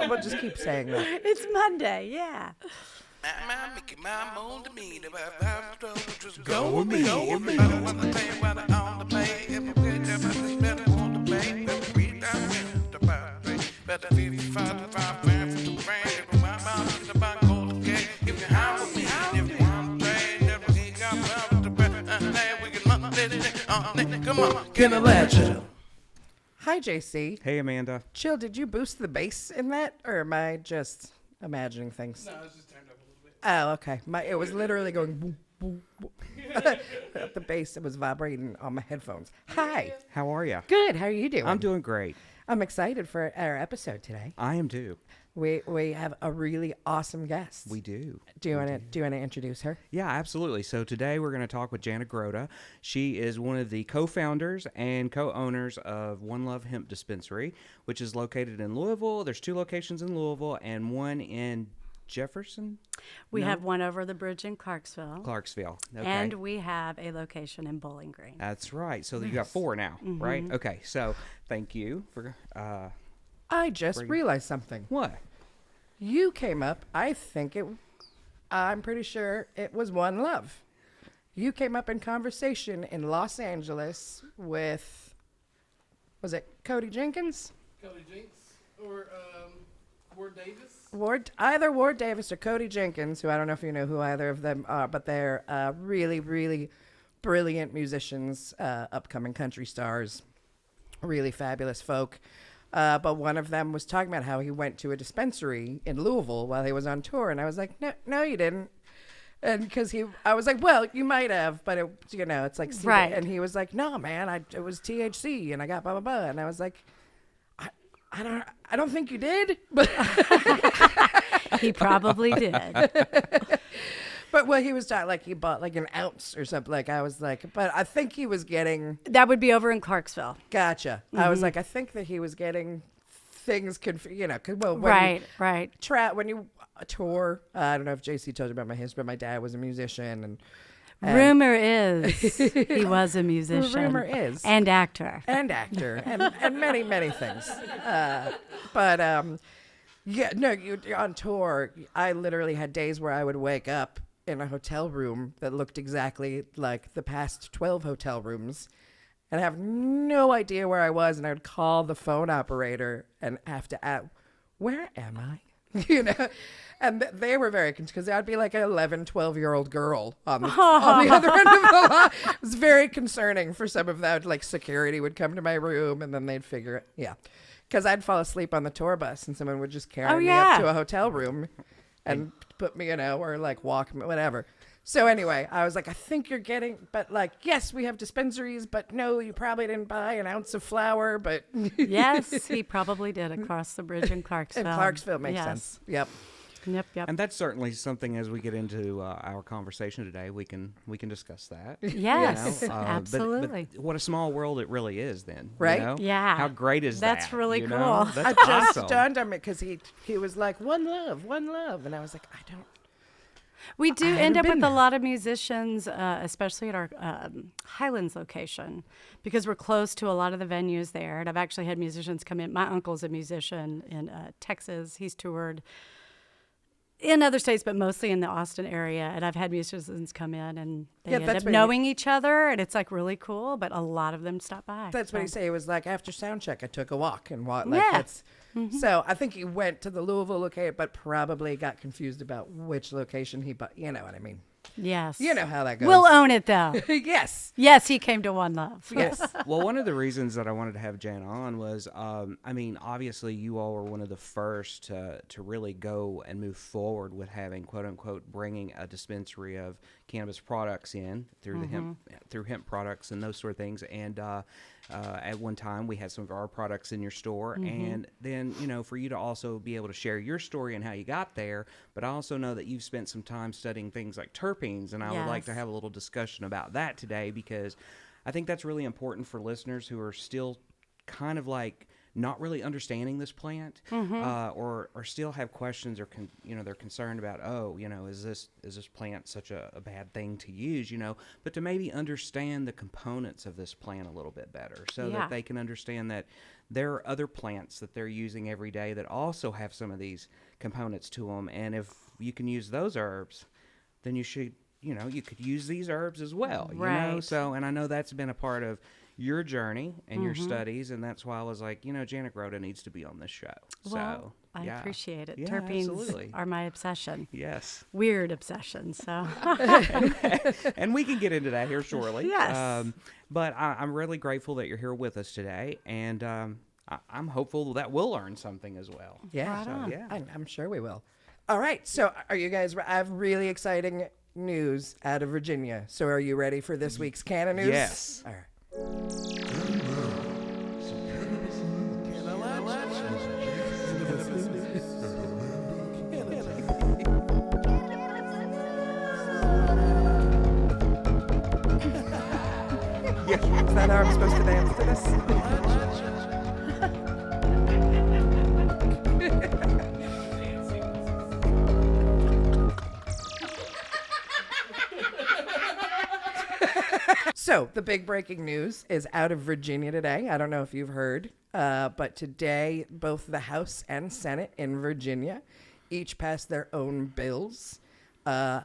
We'll just keep saying that. It's Monday, yeah. Go with me. Everybody wanna play while they're on the play. Everywhere there's a better on the play. Better read that wind about it. Better 55 grand for the rain. Everybody about the back of the gate. If you have with me, if you want to play, never he got well with the breath. We can let it. Come on, Cannalachia. Hi, JC. Hey, Amanda. Chill, did you boost the bass in that? Or am I just imagining things? No, it's just turned up a little bit. Oh, okay. It was literally going boom, boom, boom. The bass, it was vibrating on my headphones. Hi. How are you? Good. How are you doing? I'm doing great. I'm excited for our episode today. I am too. We have a really awesome guest. We do. Do you want to introduce her? Yeah, absolutely. So today we're going to talk with Jana Groda. She is one of the co-founders and co-owners of One Love Hemp Dispensary, which is located in Louisville. There's 2 locations in Louisville and one in Jefferson. We have one over the bridge in Clarksville. Clarksville. Okay. And we have a location in Bowling Green. That's right. So you got 4 now, right? Okay. So thank you for I just realized something. what? You came up, I'm pretty sure it was One Love. You came up in conversation in Los Angeles with, was it Cody Jenkins? Cody Jinks or Ward Davis. Either Ward Davis or Cody Jenkins, who I don't know if you know who either of them are, but they're really, really brilliant musicians, upcoming country stars, really fabulous folk. But one of them was talking about how he went to a dispensary in Louisville while he was on tour, and I was like, no, you didn't. And because I was like, well, you might have, but it's like, Right. And he was like, no, man, it was THC, and I got blah blah blah, and I was like, I don't think you did, but He probably did. but well, he was talking like he bought like an ounce or something. Like I was like, but I think he was getting. That would be over in Clarksville. Gotcha. I was like, I think that he was getting things confused. Well, when Right. when you tour, I don't know if JC told you about my history, but my dad was a musician, and Rumor is he was a musician. Rumor is. And actor. and many many things. Yeah, no, you're on tour. I literally had days where I would wake up in a hotel room that looked exactly like the past 12 hotel rooms and have no idea where I was, and I would call the phone operator and have to ask, where am I? And they were very confused because I'd be like an 11, 12-year-old girl on the other end of the line. It was very concerning for some of that. Like security would come to my room and then they'd figure it. Yeah. Because I'd fall asleep on the tour bus and someone would just carry me up to a hotel room and put me, or like walk me, whatever. So anyway, I was like, I think you're getting, but like, yes, we have dispensaries, but no, you probably didn't buy an ounce of flour, but. Yes, he probably did across the bridge in Clarksville. In Clarksville makes sense. Yep. Yep. And that's certainly something as we get into our conversation today, we can discuss that. Yes, But absolutely. what a small world it really is then. Right? Yeah. How great is that? That's really you cool. know? I That's just awesome. stunned on me because he was like, one love. And I was like, I don't. We do haven't end up been with there. a lot of musicians, especially at our Highlands location, because we're close to a lot of the venues there. And I've actually had musicians come in. My uncle's a musician in Texas. He's toured in other states, but mostly in the Austin area. And I've had musicians come in and they end up knowing each other. And it's like really cool, but a lot of them stop by. That's what he said. It was like after sound check, I took a walk and walked. Yeah. That's, So I think he went to the Louisville location, but probably got confused about which location he bought. You know what I mean? Yes. You know how that goes. We'll own it, though. Yes. Yes, he came to One Love. Yes. Well, one of the reasons that I wanted to have Jana on was, obviously you all were one of the first to really go and move forward with having, quote unquote, bringing a dispensary of cannabis products in through the hemp products and those sort of things. And at one time we had some of our products in your store, and then for you to also be able to share your story and how you got there. But I also know that you've spent some time studying things like terpenes, and I would like to have a little discussion about that today, because I think that's really important for listeners who are still kind of like not really understanding this plant, or still have questions, or they're concerned about, is this plant such a bad thing to use, but to maybe understand the components of this plant a little bit better, so that they can understand that there are other plants that they're using every day that also have some of these components to them, and if you can use those herbs, then you should, you could use these herbs as well, Right. So, and I know that's been a part of your journey and your studies, and that's why I was like, Jana Groda needs to be on this show. Well, So I yeah. appreciate it. Yeah, Terpenes absolutely. are my obsession. Yes. Weird obsession. So And we can get into that here shortly. Yes. But I'm really grateful that you're here with us today, and I'm hopeful that we'll learn something as well. Yeah. Right on. Yeah. I'm sure we will. All right. So are you guys, I have really exciting news out of Virginia. So are you ready for this week's Canna News? Yes. All right. Is that how I'm supposed to dance to this? So the big breaking news is out of Virginia today. I don't know if you've heard, but today both the House and Senate in Virginia each passed their own bills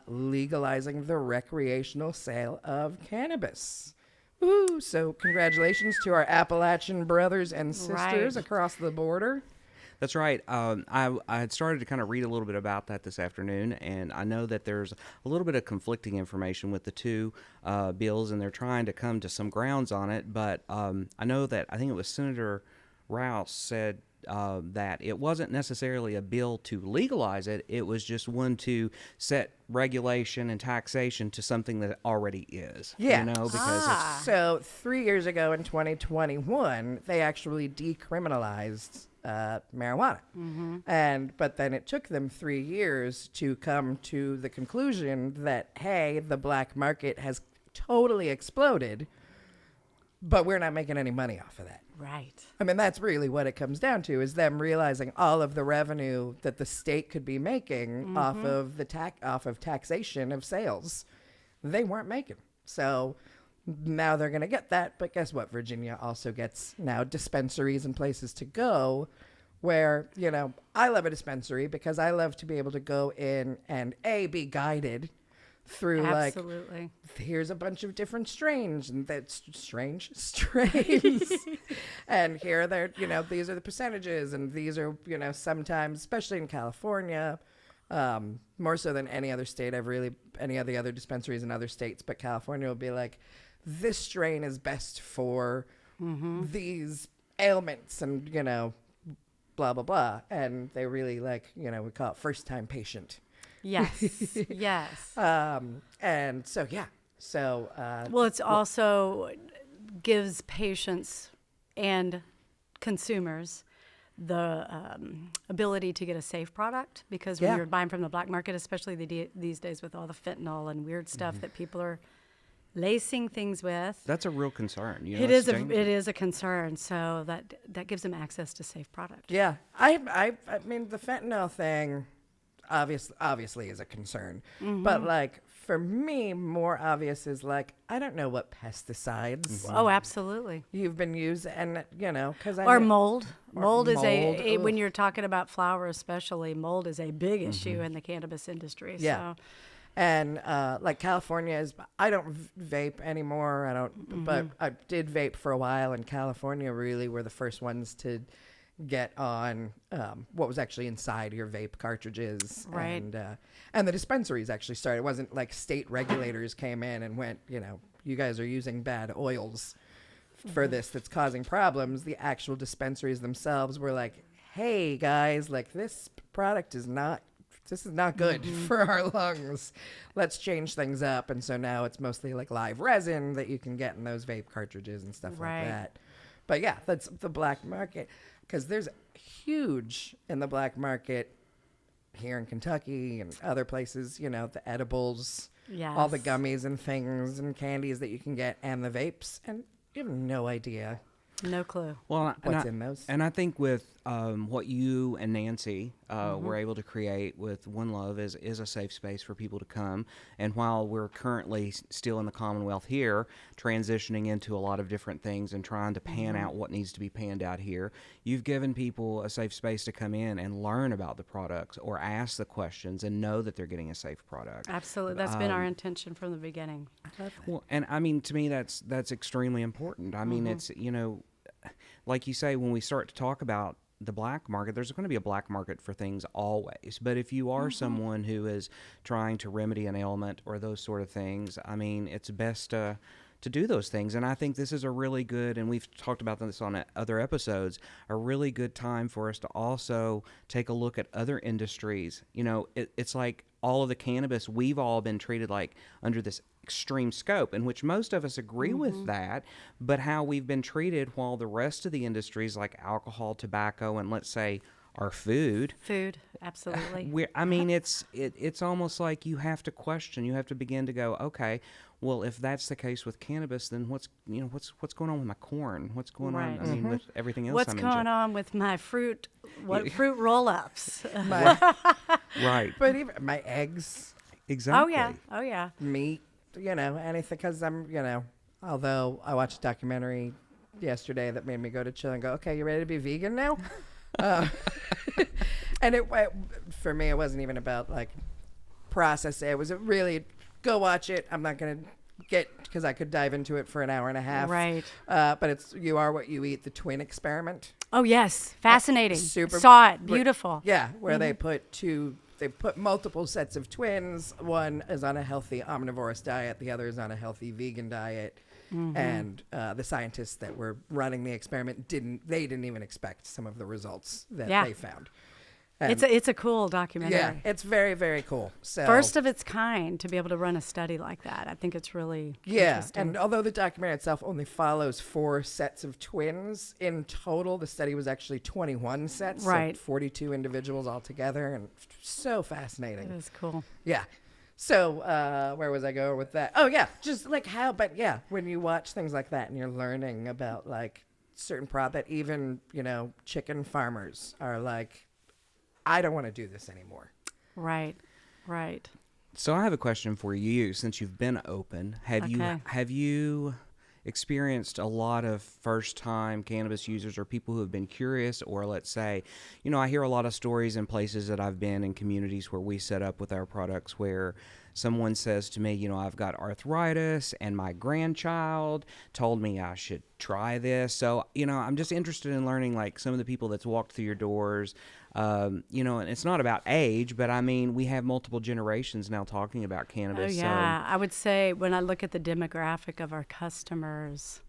legalizing the recreational sale of cannabis. Ooh, so congratulations to our Appalachian brothers and sisters Right. across the border. That's right. I had started to kind of read a little bit about that this afternoon, and I know that there's a little bit of conflicting information with the two bills, and they're trying to come to some grounds on it. But I know that I think it was Senator Rouse said that it wasn't necessarily a bill to legalize it. It was just one to set regulation and taxation to something that already is. Yeah. Because it's, So 3 years ago in 2021, they actually decriminalized marijuana. But then it took them 3 years to come to the conclusion that, hey, the black market has totally exploded, but we're not making any money off of that. right. I mean, that's really what it comes down to, is them realizing all of the revenue that the state could be making off of the off of taxation of sales, they weren't making. So now they're going to get that. But guess what? Virginia also gets now dispensaries and places to go where, I love a dispensary because I love to be able to go in and be guided through Absolutely. here's a bunch of different strains, and that's strains and here they're these are the percentages, and these are sometimes, especially in California, more so than any other state, any of the other dispensaries in other states, but California will be like, this strain is best for these ailments, and blah blah blah, and they really we call it first time patient. Yes. Yes. And so, yeah. So, Well, it's also gives patients and consumers the ability to get a safe product, because when Yeah. you're buying from the black market, especially these days with all the fentanyl and weird stuff that people are lacing things with, that's a real concern. it is a concern. So that gives them access to safe product. yeah, I mean, the fentanyl thing obviously is a concern, but for me, more obvious is I don't know what pesticides Oh, absolutely. you've been using, and because Or mold. Mold is mold, when ugh. you're talking about flower, especially, mold is a big issue in the cannabis industry. Yeah. So. And California is, I don't vape anymore. I don't, but I did vape for a while, and California really were the first ones to get on what was actually inside your vape cartridges. Right. And the dispensaries actually started. It wasn't like state regulators came in and went, you guys are using bad oils for this that's causing problems. The actual dispensaries themselves were like, hey guys, this product is not good for our lungs. Let's change things up. And so now it's mostly live resin that you can get in those vape cartridges and stuff Right. like that. But yeah, that's the black market, because there's huge in the black market here in Kentucky and other places, the edibles, all the Yes. gummies and things and candies that you can get, and the vapes. And you have no idea No clue. Well, what's in those. And I think with what you and Nancy were able to create with One Love is a safe space for people to come. And while we're currently still in the Commonwealth here, transitioning into a lot of different things and trying to pan out what needs to be panned out here, you've given people a safe space to come in and learn about the products or ask the questions and know that they're getting a safe product. Absolutely. That's been our intention from the beginning. Well, and I mean, to me, that's extremely important. I mean, it's, like you say, when we start to talk about the black market, there's going to be a black market for things always. But if you are someone who is trying to remedy an ailment or those sort of things, I mean, it's best to do those things. And I think this is a really good, and we've talked about this on other episodes, a really good time for us to also take a look at other industries. It's like all of the cannabis, we've all been treated like under this extreme scope, in which most of us agree with that, but how we've been treated while the rest of the industries like alcohol, tobacco, and let's say our food, absolutely. I mean, it's almost like you have to question, you have to begin to go, okay, well, if that's the case with cannabis, then what's going on with my corn? What's going on? I mean, with everything else. What's going on with my fruit? What fruit roll-ups? Right. But even my eggs, Exactly. Oh yeah. meat, anything, because although I watched a documentary yesterday that made me go to chill and go, okay, you ready to be vegan now? And for me, it wasn't even about like processing. It was really go watch it. I'm not going to because I could dive into it for an hour and a half. Right. But it's You Are What You Eat, the twin experiment. Oh yes, fascinating. Super. Saw it. Beautiful. Yeah, where they put multiple sets of twins. One is on a healthy omnivorous diet. The other is on a healthy vegan diet. And the scientists that were running the experiment didn't even expect some of the results that they found. And It's a cool documentary. yeah, it's very, very cool. So First of its kind to be able to run a study like that. I think it's really interesting. And although the documentary itself only follows 4 sets of twins, in total the study was actually 21 sets, Right. so 42 individuals altogether, and so fascinating. It is cool. Yeah. So where was I going with that? Oh yeah, just like when you watch things like that and you're learning about like certain that even chicken farmers are like, I don't want to do this anymore. Right. So I have a question for you. Since you've been open, have you experienced a lot of first-time cannabis users or people who have been curious, or let's say, I hear a lot of stories in places that I've been in communities where we set up with our products where someone says to me, I've got arthritis and my grandchild told me I should try this. So, I'm just interested in learning like some of the people that's walked through your doors, and it's not about age, but I mean, we have multiple generations now talking about cannabis. Oh yeah. I would say when I look at the demographic of our customers,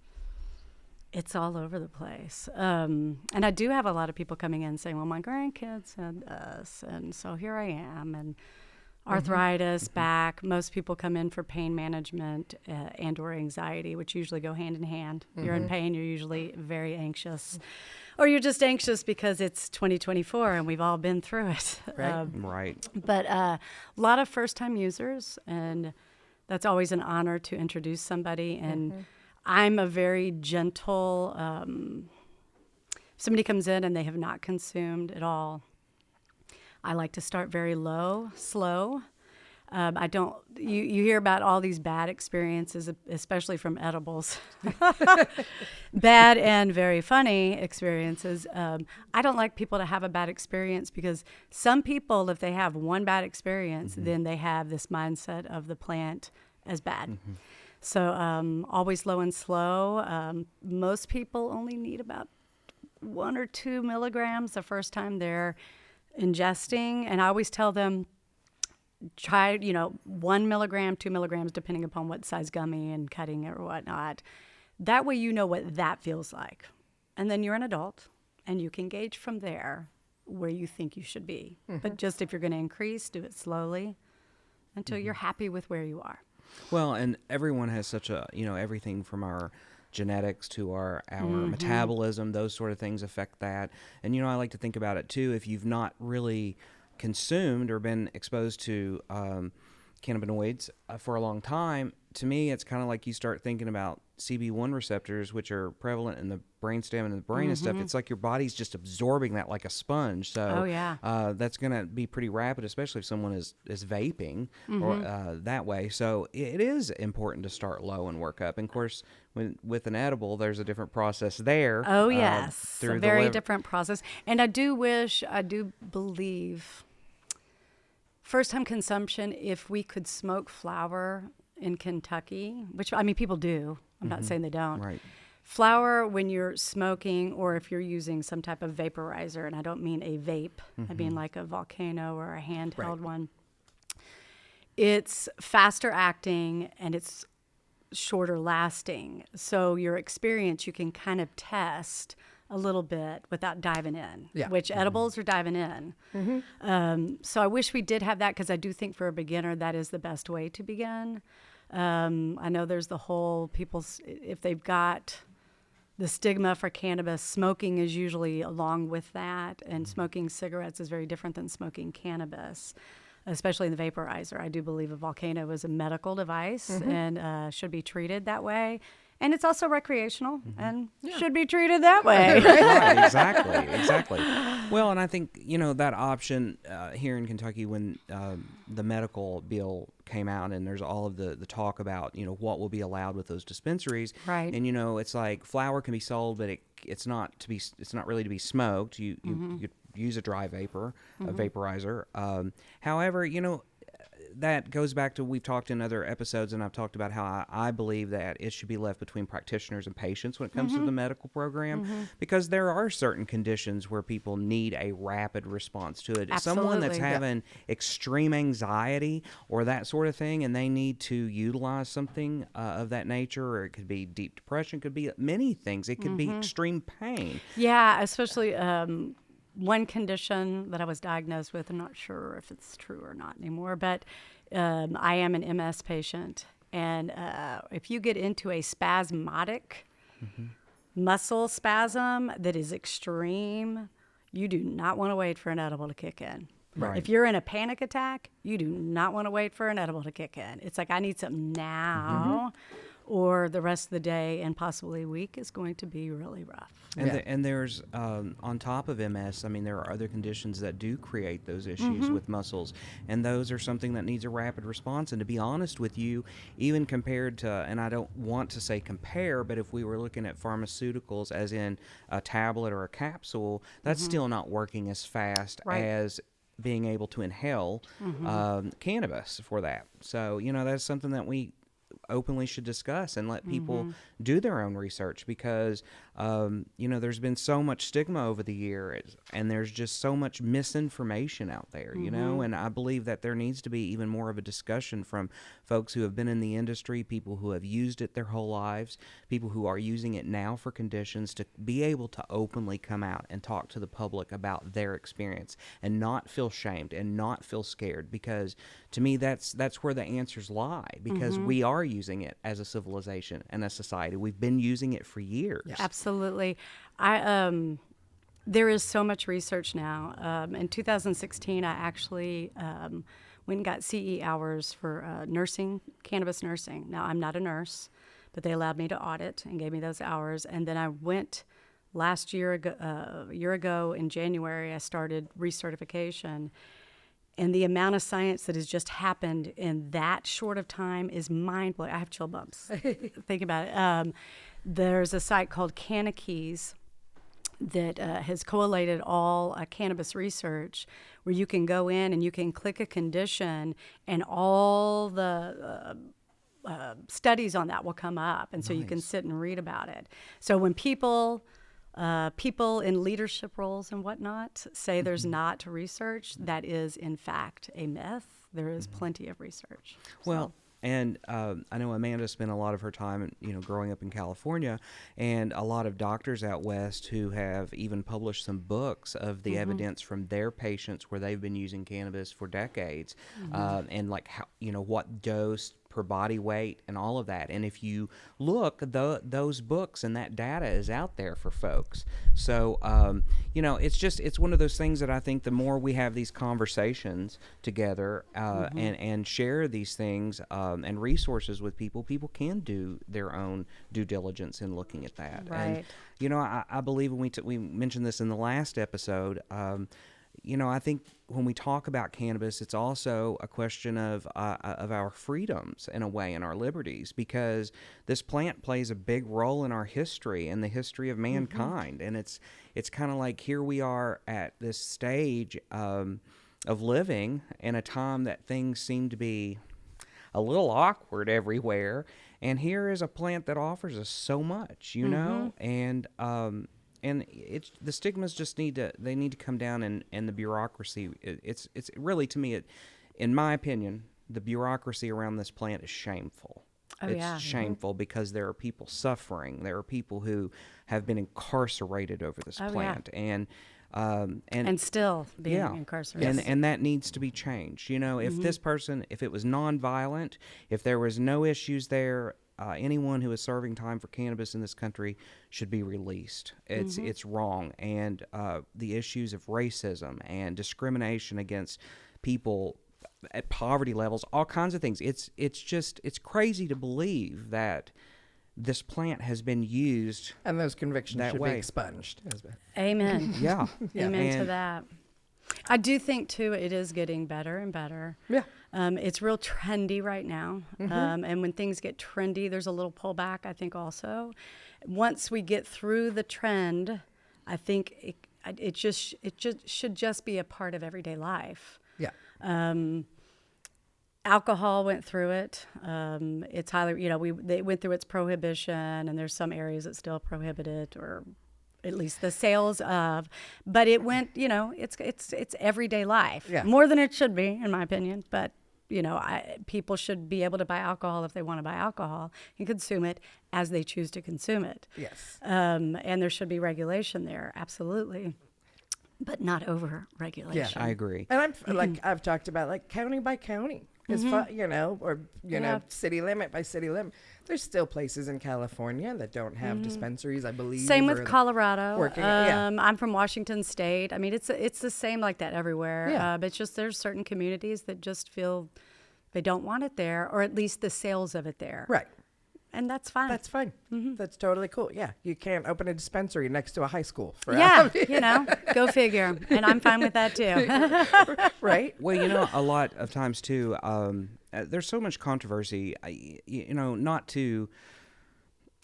it's all over the place. And I do have a lot of people coming in saying, well, my grandkids had this, and so here I am. And arthritis, back. Most people come in for pain management and or anxiety, which usually go hand in hand. You're in pain, you're usually very anxious. Or you're just anxious because it's 2024 and we've all been through it. Right. Right. But a lot of first-time users, and that's always an honor to introduce somebody. And I'm a very gentle, somebody comes in and they have not consumed at all, I like to start very low, slow. I don't. You hear about all these bad experiences, especially from edibles. Bad and very funny experiences. I don't like people to have a bad experience because some people, if they have one bad experience, then they have this mindset of the plant as bad. So always low and slow. Most people only need about 1 or 2 milligrams the first time they're ingesting, and I always tell them try 1 milligram, 2 milligrams, depending upon what size gummy and cutting it or whatnot. That way you know what that feels like, and then you're an adult and you can gauge from there where you think you should be. But just if you're going to increase, do it slowly until you're happy with where you are. Well, and everyone has such a everything from our genetics to our metabolism, those sort of things affect that. And I like to think about it too, if you've not really consumed or been exposed to cannabinoids for a long time, to me, it's kind of like you start thinking about CB1 receptors, which are prevalent in the brainstem and the brain and stuff. It's like your body's just absorbing that like a sponge. So that's going to be pretty rapid, especially if someone is vaping or that way. So it is important to start low and work up. And of course, with an edible, there's a different process there. Oh, yes. Through A very different process. And I do believe, first-time consumption, if we could smoke flower in Kentucky, which, I mean, people do. I'm not saying they don't. Right. Flower, when you're smoking or if you're using some type of vaporizer, and I don't mean a vape, I mean like a Volcano or a handheld one, it's faster acting and it's shorter lasting. So your experience, you can kind of test a little bit without diving in, which edibles are diving in. So I wish we did have that, because I do think for a beginner, that is the best way to begin. I know there's the whole if they've got the stigma for cannabis, smoking is usually along with that, and smoking cigarettes is very different than smoking cannabis, especially in the vaporizer. I do believe a Volcano is a medical device and should be treated that way. And it's also recreational and should be treated that way. Right, exactly. Well, and I think, that option here in Kentucky, when the medical bill came out and there's all of the talk about, what will be allowed with those dispensaries. Right. And, it's like flower can be sold, but it's not really to be smoked. You use a dry vapor, a vaporizer. However, that goes back to, we've talked in other episodes, and I've talked about how I believe that it should be left between practitioners and patients when it comes to the medical program, because there are certain conditions where people need a rapid response to it. Someone that's having extreme anxiety or that sort of thing, and they need to utilize something of that nature, or it could be deep depression, could be many things. It could be extreme pain. Yeah, especially one condition that I was diagnosed with, I'm not sure if it's true or not anymore, but I am an MS patient. And if you get into a spasmodic muscle spasm that is extreme, you do not want to wait for an edible to kick in. Right. If you're in a panic attack, you do not want to wait for an edible to kick in. It's like, I need something now. Or the rest of the day and possibly a week is going to be really rough. And there's, on top of MS, I mean, there are other conditions that do create those issues with muscles. And those are something that needs a rapid response. And to be honest with you, even compared to, and I don't want to say compare, but if we were looking at pharmaceuticals as in a tablet or a capsule, that's still not working as fast as being able to inhale cannabis for that. So, that's something that we openly should discuss and let people do their own research, because there's been so much stigma over the years, and there's just so much misinformation out there, and I believe that there needs to be even more of a discussion from folks who have been in the industry, people who have used it their whole lives, people who are using it now for conditions, to be able to openly come out and talk to the public about their experience and not feel shamed and not feel scared, because to me that's where the answers lie, because we are using it as a civilization and a society. We've been using it for years. Yeah. Absolutely. There is so much research now. In 2016, I actually went and got CE hours for nursing, cannabis nursing. Now, I'm not a nurse, but they allowed me to audit and gave me those hours. And then I went a year ago in January, I started recertification. And the amount of science that has just happened in that short of time is mind-blowing. I have chill bumps. Think about it. There's a site called Cannalachia that has collated all cannabis research, where you can go in and you can click a condition, and all the studies on that will come up. And so you can sit and read about it. So when people in leadership roles and whatnot say there's not research, that is in fact a myth. There is plenty of research. Well, and I know Amanda spent a lot of her time, growing up in California, and a lot of doctors out west who have even published some books of the evidence from their patients where they've been using cannabis for decades, and like how, what dose per body weight and all of that. And if you look, those books and that data is out there for folks. So, it's one of those things that I think the more we have these conversations together and share these things and resources with people, people can do their own due diligence in looking at that. Right. And, I believe when we mentioned this in the last episode, I think when we talk about cannabis, it's also a question of our freedoms in a way, and our liberties, because this plant plays a big role in our history and the history of mankind. And it's kind of like here we are at this stage of living in a time that things seem to be a little awkward everywhere. And here is a plant that offers us so much, and it's the stigmas just need to come down, and the bureaucracy. It's really, to me, in my opinion, the bureaucracy around this plant is shameful. It's shameful because there are people suffering. There are people who have been incarcerated over this plant, and still being incarcerated. And that needs to be changed. If this person, if it was nonviolent, if there was no issues there, anyone who is serving time for cannabis in this country should be released. It's wrong. And the issues of racism and discrimination against people at poverty levels, all kinds of things. It's crazy to believe that this plant has been used, and those convictions that should way. be expunged. Amen. Yeah. Amen to that. I do think, too, it is getting better and better. Yeah. It's real trendy right now. And when things get trendy, there's a little pullback, I think, also. Once we get through the trend, I think it should just be a part of everyday life. Yeah. Alcohol went through it. It's highly, they went through its prohibition, and there's some areas that still prohibit it, or at least the sales of. But it went, it's everyday life. Yeah. More than it should be, in my opinion. But people should be able to buy alcohol if they want to buy alcohol and consume it as they choose to consume it. Yes. And there should be regulation there, absolutely, but not over regulation. I agree. And I've talked about county by county. As far, city limit by city limit. There's still places in California that don't have dispensaries, I believe. Same with Colorado. Yeah. I'm from Washington State. I mean, it's the same like that everywhere. Yeah. But it's just there's certain communities that just feel they don't want it there, or at least the sales of it there. Right. And that's fine. That's fine. That's totally cool. Yeah. You can't open a dispensary next to a high school. Go figure. And I'm fine with that too. Right? Well, a lot of times too, there's so much controversy, not to,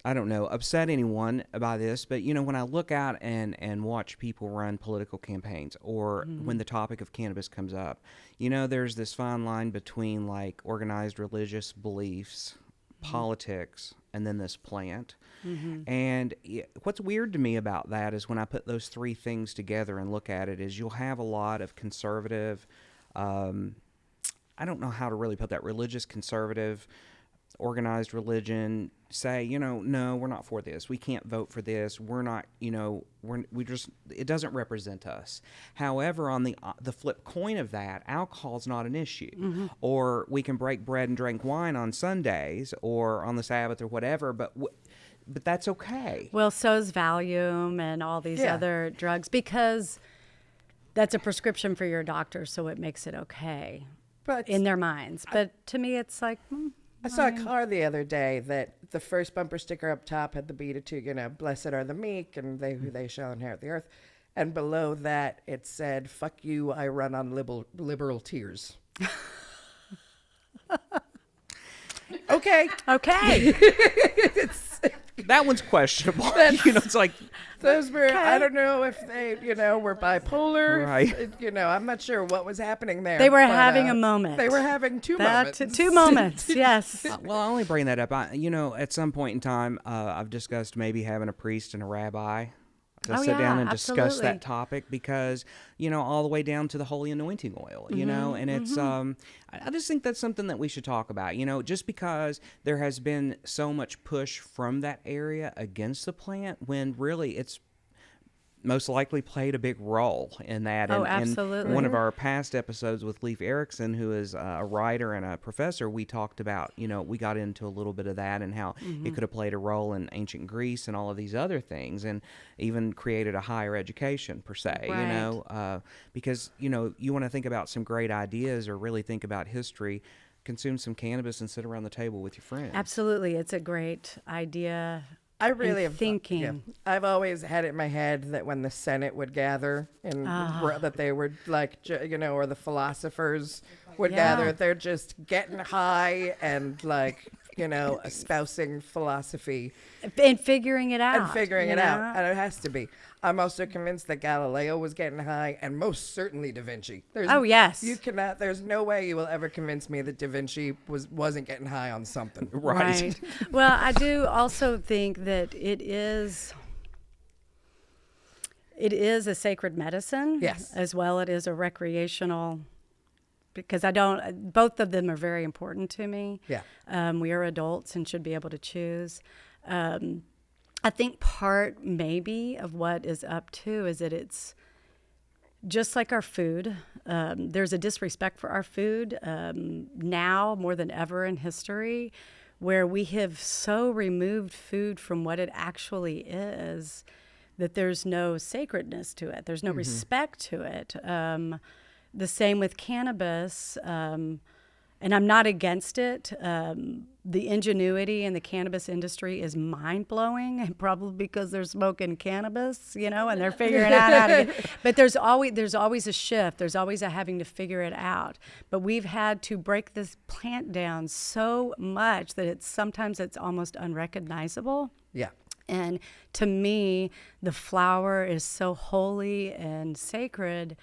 I don't know, upset anyone by this, but, when I look out and watch people run political campaigns, or when the topic of cannabis comes up, there's this fine line between organized religious beliefs, politics, and then this plant. And what's weird to me about that is when I put those three things together and look at it, is you'll have a lot of conservative, I don't know how to really put that, religious conservative, organized religion say, no, we're not for this. We can't vote for this. We're not, it doesn't represent us. However, on the flip coin of that, alcohol's not an issue. Or we can break bread and drink wine on Sundays or on the Sabbath or whatever, but that's okay. Well, so's Valium and all these other drugs, because that's a prescription for your doctor, so it makes it okay in their minds. But to me, it's like... I saw a car the other day that the first bumper sticker up top had the Beatitude, blessed are the meek, and they shall inherit the earth. And below that, it said, fuck you, I run on liberal tears. Okay. That one's questionable. It's like... Those were, I don't know if they, were bipolar. Right. I'm not sure what was happening there. They were having a moment. They were having two moments. Two moments, yes. Well, I only bring that up. At some point in time, I've discussed maybe having a priest and a rabbi to sit down and discuss that topic, because, all the way down to the holy anointing oil, and it's, I just think that's something that we should talk about, just because there has been so much push from that area against the plant, when really it's most likely played a big role in that. Oh, And absolutely. in one of our past episodes with Leif Erikson, who is a writer and a professor, we talked about, we got into a little bit of that and how it could have played a role in ancient Greece and all of these other things, and even created a higher education per se, Right. because, you want to think about some great ideas or really think about history, consume some cannabis and sit around the table with your friends. Absolutely. It's a great idea. I really and have thinking. Yeah. I've always had it in my head that when the Senate would gather and that they were like, or the philosophers would Yeah. gather, they're just getting high and like, espousing philosophy And figuring it out. and figuring you it know? out. And it has to be. I'm also convinced that Galileo was getting high, and most certainly Da Vinci. Oh, yes. You cannot. There's no way you will ever convince me that Da Vinci wasn't getting high on something. Right. Well, I do also think that it is a sacred medicine. Yes. As well, it is a recreational. Because both of them are very important to me. Yeah. We are adults and should be able to choose. I think part maybe of what is up to is that it's just like our food. There's a disrespect for our food now more than ever in history, where we have so removed food from what it actually is that there's no sacredness to it. There's no respect to it. The same with cannabis. And I'm not against it. The ingenuity in the cannabis industry is mind-blowing, and probably because they're smoking cannabis, and they're figuring out how to get. But there's always a shift. There's always a having to figure it out. But we've had to break this plant down so much that sometimes it's almost unrecognizable. Yeah. And to me, the flower is so holy and sacred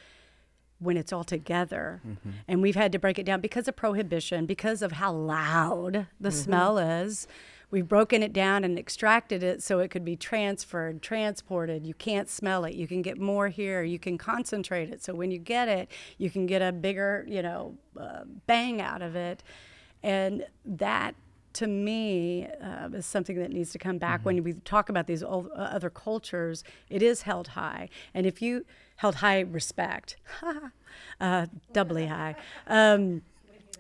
when it's all together. And we've had to break it down because of prohibition, because of how loud the smell is. We've broken it down and extracted it so it could be transferred, transported. You can't smell it. You can get more here. You can concentrate it. So when you get it, you can get a bigger, bang out of it. And that, to me, is something that needs to come back. When we talk about these other cultures, it is held high. And if you held high respect, doubly high.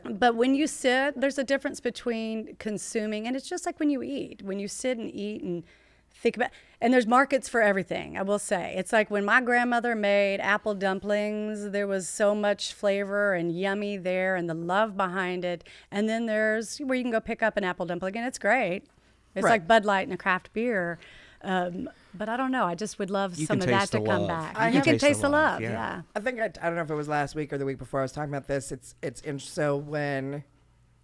But when you sit, there's a difference between consuming, and it's just like when you eat. When you sit and eat and think about, and there's markets for everything, I will say. It's like when my grandmother made apple dumplings, there was so much flavor and yummy there and the love behind it. And then there's where you can go pick up an apple dumpling, and it's great. It's Right. like Bud Light and a craft beer. But I don't know. I just would love You some can of that taste to the come love. back. You You can taste the love. yeah. Yeah. I think I don't know if it was last week or the week before I was talking about this. So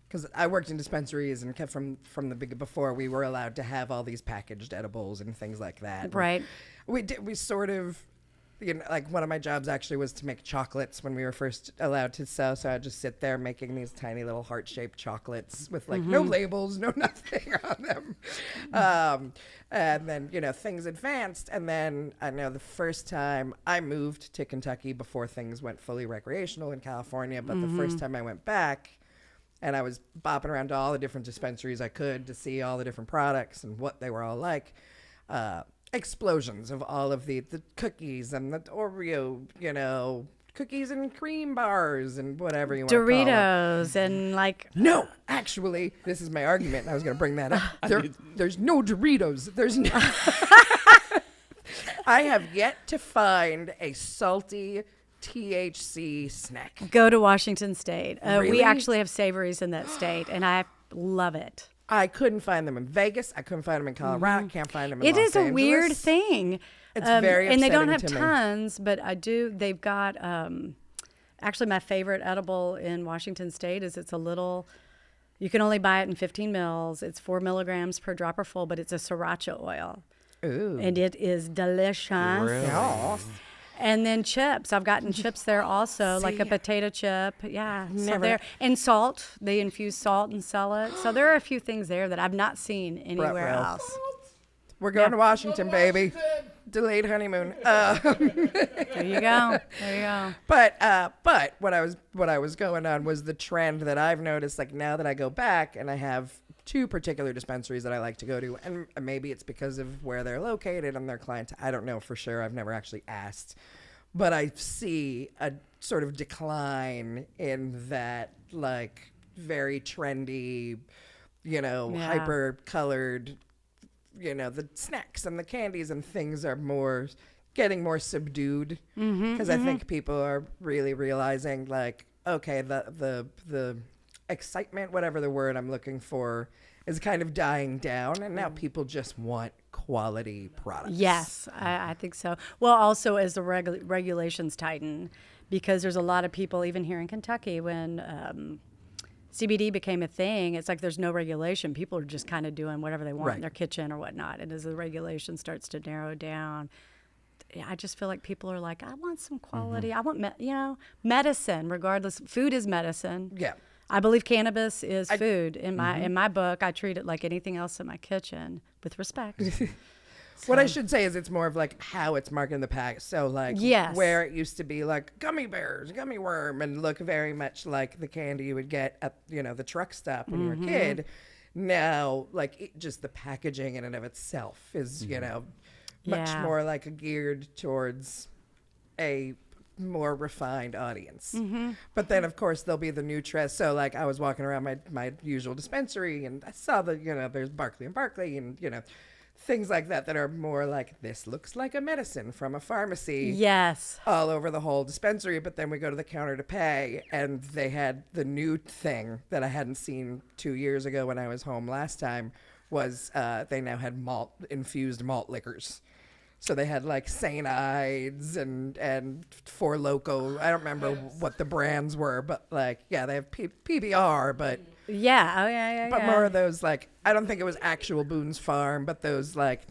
because I worked in dispensaries and kept from the before we were allowed to have all these packaged edibles and things like that. Right. We sort of, like one of my jobs actually was to make chocolates when we were first allowed to sell. So I'd just sit there making these tiny little heart-shaped chocolates with like no labels, no nothing on them. And then, things advanced. And then I know the first time I moved to Kentucky before things went fully recreational in California, but the first time I went back, and I was bopping around to all the different dispensaries I could to see all the different products and what they were all like. Explosions of all of the cookies and the Oreo, cookies and cream bars and whatever you want to call them. Doritos and like No, actually, this is my argument, and I was going to bring that up. There's no Doritos. There's no. I have yet to find a salty THC snack. go to Washington State. Really? We actually have savories in that state, and I love it. I couldn't find them in Vegas. I couldn't find them in Colorado. Can't find them in It Los is a weird Angeles. thing. It's very and they don't have upsetting to me. tons, but I do. They've got actually my favorite edible in Washington State is it's a little. You can only buy it in 15 mils. It's 4 milligrams per dropper full, but it's a sriracha oil, Ooh. and it is delicious. Really? Yeah. And then chips. I've gotten chips there also, like a See? potato chip. Yeah. So Never- there and salt. They infuse salt and sell it. So there are a few things there that I've not seen anywhere Ruh-roh. else. We're going to Washington, baby. delayed honeymoon. There you go. There you go. But what I was going on was the trend that I've noticed. Like now that I go back and I have two particular dispensaries that I like to go to, and maybe it's because of where they're located and their clients. I don't know for sure. I've never actually asked, but I see a sort of decline in that like very trendy, hyper colored, the snacks and the candies and things are getting more subdued because I think people are really realizing like, okay, the excitement, whatever the word I'm looking for, is kind of dying down, and now people just want quality products. Yes, I think so. Well, also as the regulations tighten, because there's a lot of people, even here in Kentucky, when CBD became a thing, it's like there's no regulation. People are just kind of doing whatever they want in their kitchen or whatnot. And as the regulation starts to narrow down, I just feel like people are like, I want some quality. I want, medicine, regardless. Food is medicine. Yeah. I believe cannabis is food. In my book, I treat it like anything else in my kitchen with respect. What I should say is it's more of like how it's marked in the pack. So like where it used to be like gummy bears, gummy worm, and look very much like the candy you would get at the truck stop when you were a kid. Now like just the packaging in and of itself is much more like geared towards a more refined audience. But then of course there'll be the new trend. So like I was walking around my usual dispensary and I saw there's Barkley and Barkley and things like that are more like, this looks like a medicine from a pharmacy. Yes. All over the whole dispensary. But then we go to the counter to pay, and they had the new thing that I hadn't seen 2 years ago when I was home last time was they now had infused malt liquors. So they had like St. Ides and Four Loko. I don't remember what the brands were, but like, yeah, they have PBR, but... Yeah. Oh, yeah. But more of those, like, I don't think it was actual Boone's Farm, but those, like,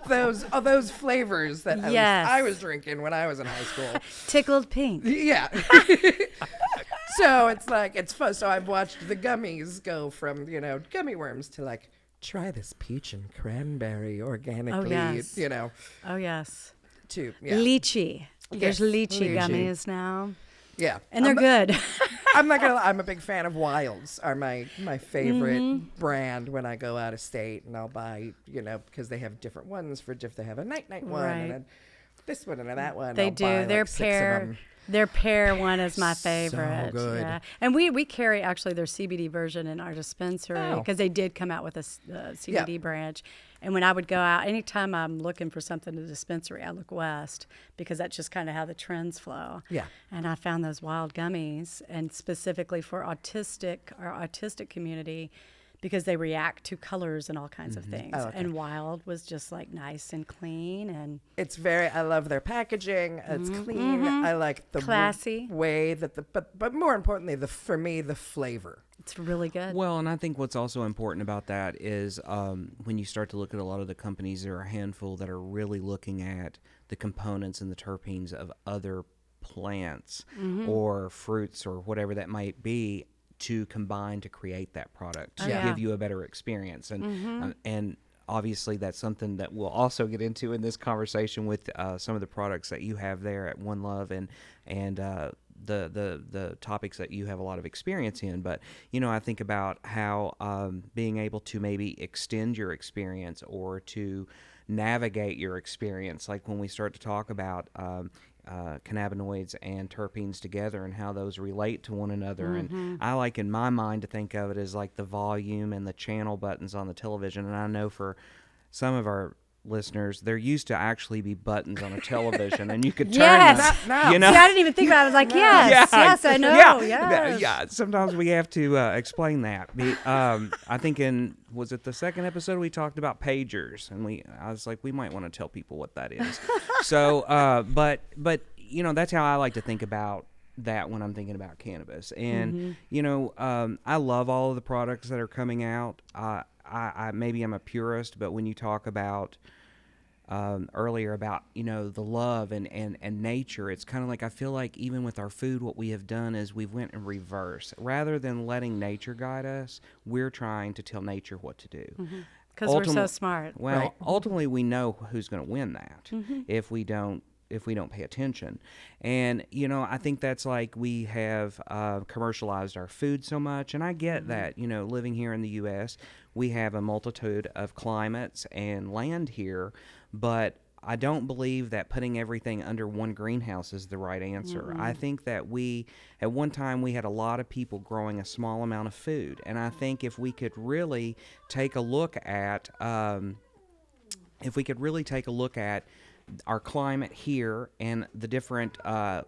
those flavors that at least I was drinking when I was in high school. Tickled pink. Yeah. So it's like, it's fun. So I've watched the gummies go from, gummy worms to, like, try this peach and cranberry organically, Oh, yes. To, lychee. There's lychee gummies now. Yeah. And they're good. I'm not gonna lie, I'm a big fan of Wilds. Are my favorite brand when I go out of state, and I'll buy, because they have different ones they have a night one and a this one and a that one. They I'll do. buy, Their like, 6 of pear. them. Their pear one is my favorite. So good. Yeah. And we carry actually their CBD version in our dispensary because they did come out with a CBD branch. And when I would go out, anytime I'm looking for something in the dispensary, I look west because that's just kind of how the trends flow. Yeah. And I found those wild gummies, and specifically for our autistic community, because they react to colors and all kinds of things. Oh, okay. And Wild was just like nice and clean, and it's I love their packaging. It's clean. I like the classy way that but more importantly, for me, the flavor. It's really good. Well, and I think what's also important about that is when you start to look at a lot of the companies, there are a handful that are really looking at the components and the terpenes of other plants or fruits or whatever that might be, to combine to create that product to give you a better experience. And obviously that's something that we'll also get into in this conversation with some of the products that you have there at One Love and the topics that you have a lot of experience in. But I think about how being able to maybe extend your experience or to navigate your experience, like when we start to talk about cannabinoids and terpenes together and how those relate to one another. And I like, in my mind, to think of it as like the volume and the channel buttons on the television. And I know for some of our listeners, there used to actually be buttons on a television, and you could turn them. See, I didn't even think about it. I was like, yes, I know. Yeah. Sometimes we have to explain that. I think was it the second episode we talked about pagers, and I was like, we might want to tell people what that is. So, but that's how I like to think about that when I'm thinking about cannabis. And I love all of the products that are coming out. I maybe I'm a purist, but when you talk about earlier about the love and nature, it's kind of like, I feel like even with our food, what we have done is we've went in reverse. Rather than letting nature guide us, we're trying to tell nature what to do. Because we're so smart. Well, Right. ultimately, we know who's going to win that if we don't pay attention. And I think that's like we have commercialized our food so much, and I get that. Living here in the U.S., we have a multitude of climates and land here, but I don't believe that putting everything under one greenhouse is the right answer. I think that at one time, we had a lot of people growing a small amount of food. And I think if we could really take a look at, our climate here and the different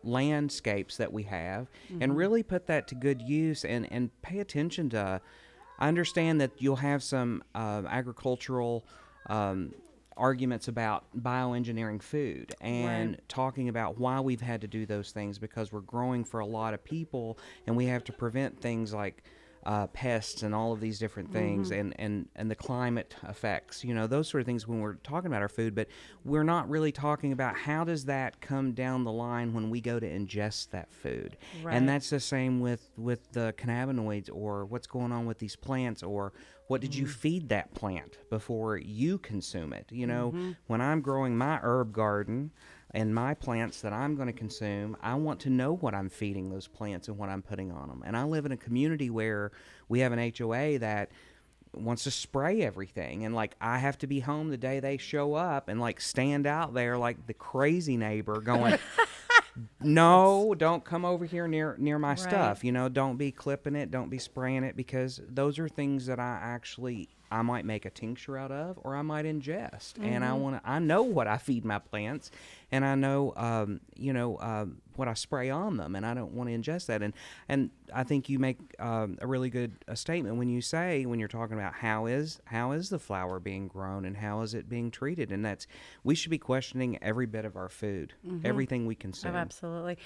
landscapes that we have, and really put that to good use and pay attention to, I understand that you'll have some agricultural arguments about bioengineering food and talking about why we've had to do those things, because we're growing for a lot of people and we have to prevent things like pests and all of these different things and the climate effects, those sort of things when we're talking about our food. But we're not really talking about how does that come down the line when we go to ingest that food. And that's the same with the cannabinoids, or what's going on with these plants, or what did you feed that plant before you consume it. When I'm growing my herb garden and my plants that I'm going to consume, I want to know what I'm feeding those plants and what I'm putting on them. And I live in a community where we have an HOA that wants to spray everything, and like I have to be home the day they show up and like stand out there like the crazy neighbor going, no, don't come over here near my stuff. Don't be clipping it, don't be spraying it, because those are things that I might make a tincture out of, or I might ingest. And I know what I feed my plants, and I know what I spray on them, and I don't want to ingest that. And I think you make a really good statement when you're talking about how is the flower being grown and how is it being treated, and we should be questioning every bit of our food, everything we consume. Oh, absolutely.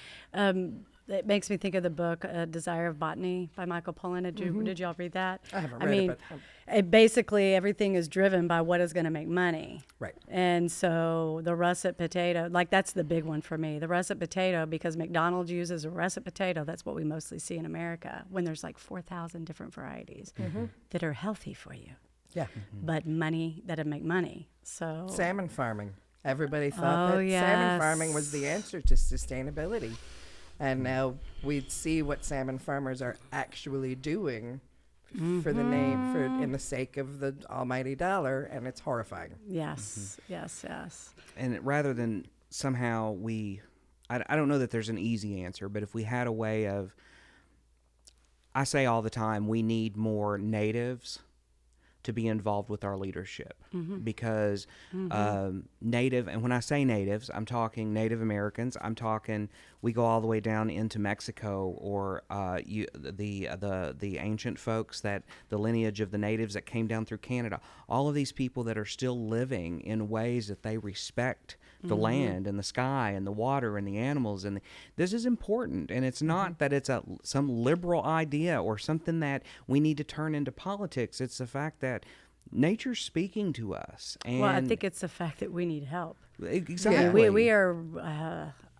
It makes me think of the book Desire of Botany by Michael Pollan. Did y'all read that? I haven't read it, but basically everything is driven by what is going to make money. Right. And so the russet potato, like that's the big one for me. The russet potato, because McDonald's uses a russet potato, that's what we mostly see in America, when there's like 4,000 different varieties that are healthy for you. yeah. But that'd make money. So Salmon farming. Everybody thought that yes. salmon farming was the answer to sustainability. And now we see what salmon farmers are actually doing for the in the sake of the almighty dollar, and it's horrifying. yes. And rather than somehow I don't know that there's an easy answer, but if we had a way of, I say all the time, we need more natives to be involved with our leadership, because native, and when I say natives, I'm talking Native Americans. I'm talking, we go all the way down into Mexico, or the ancient folks, that the lineage of the natives that came down through Canada. All of these people that are still living in ways that they respect the land and the sky and the water and the animals, and this is important. And it's not that it's some liberal idea or something that we need to turn into politics. It's the fact that nature's speaking to us. And Well, I think it's the fact that we need help. exactly. We are.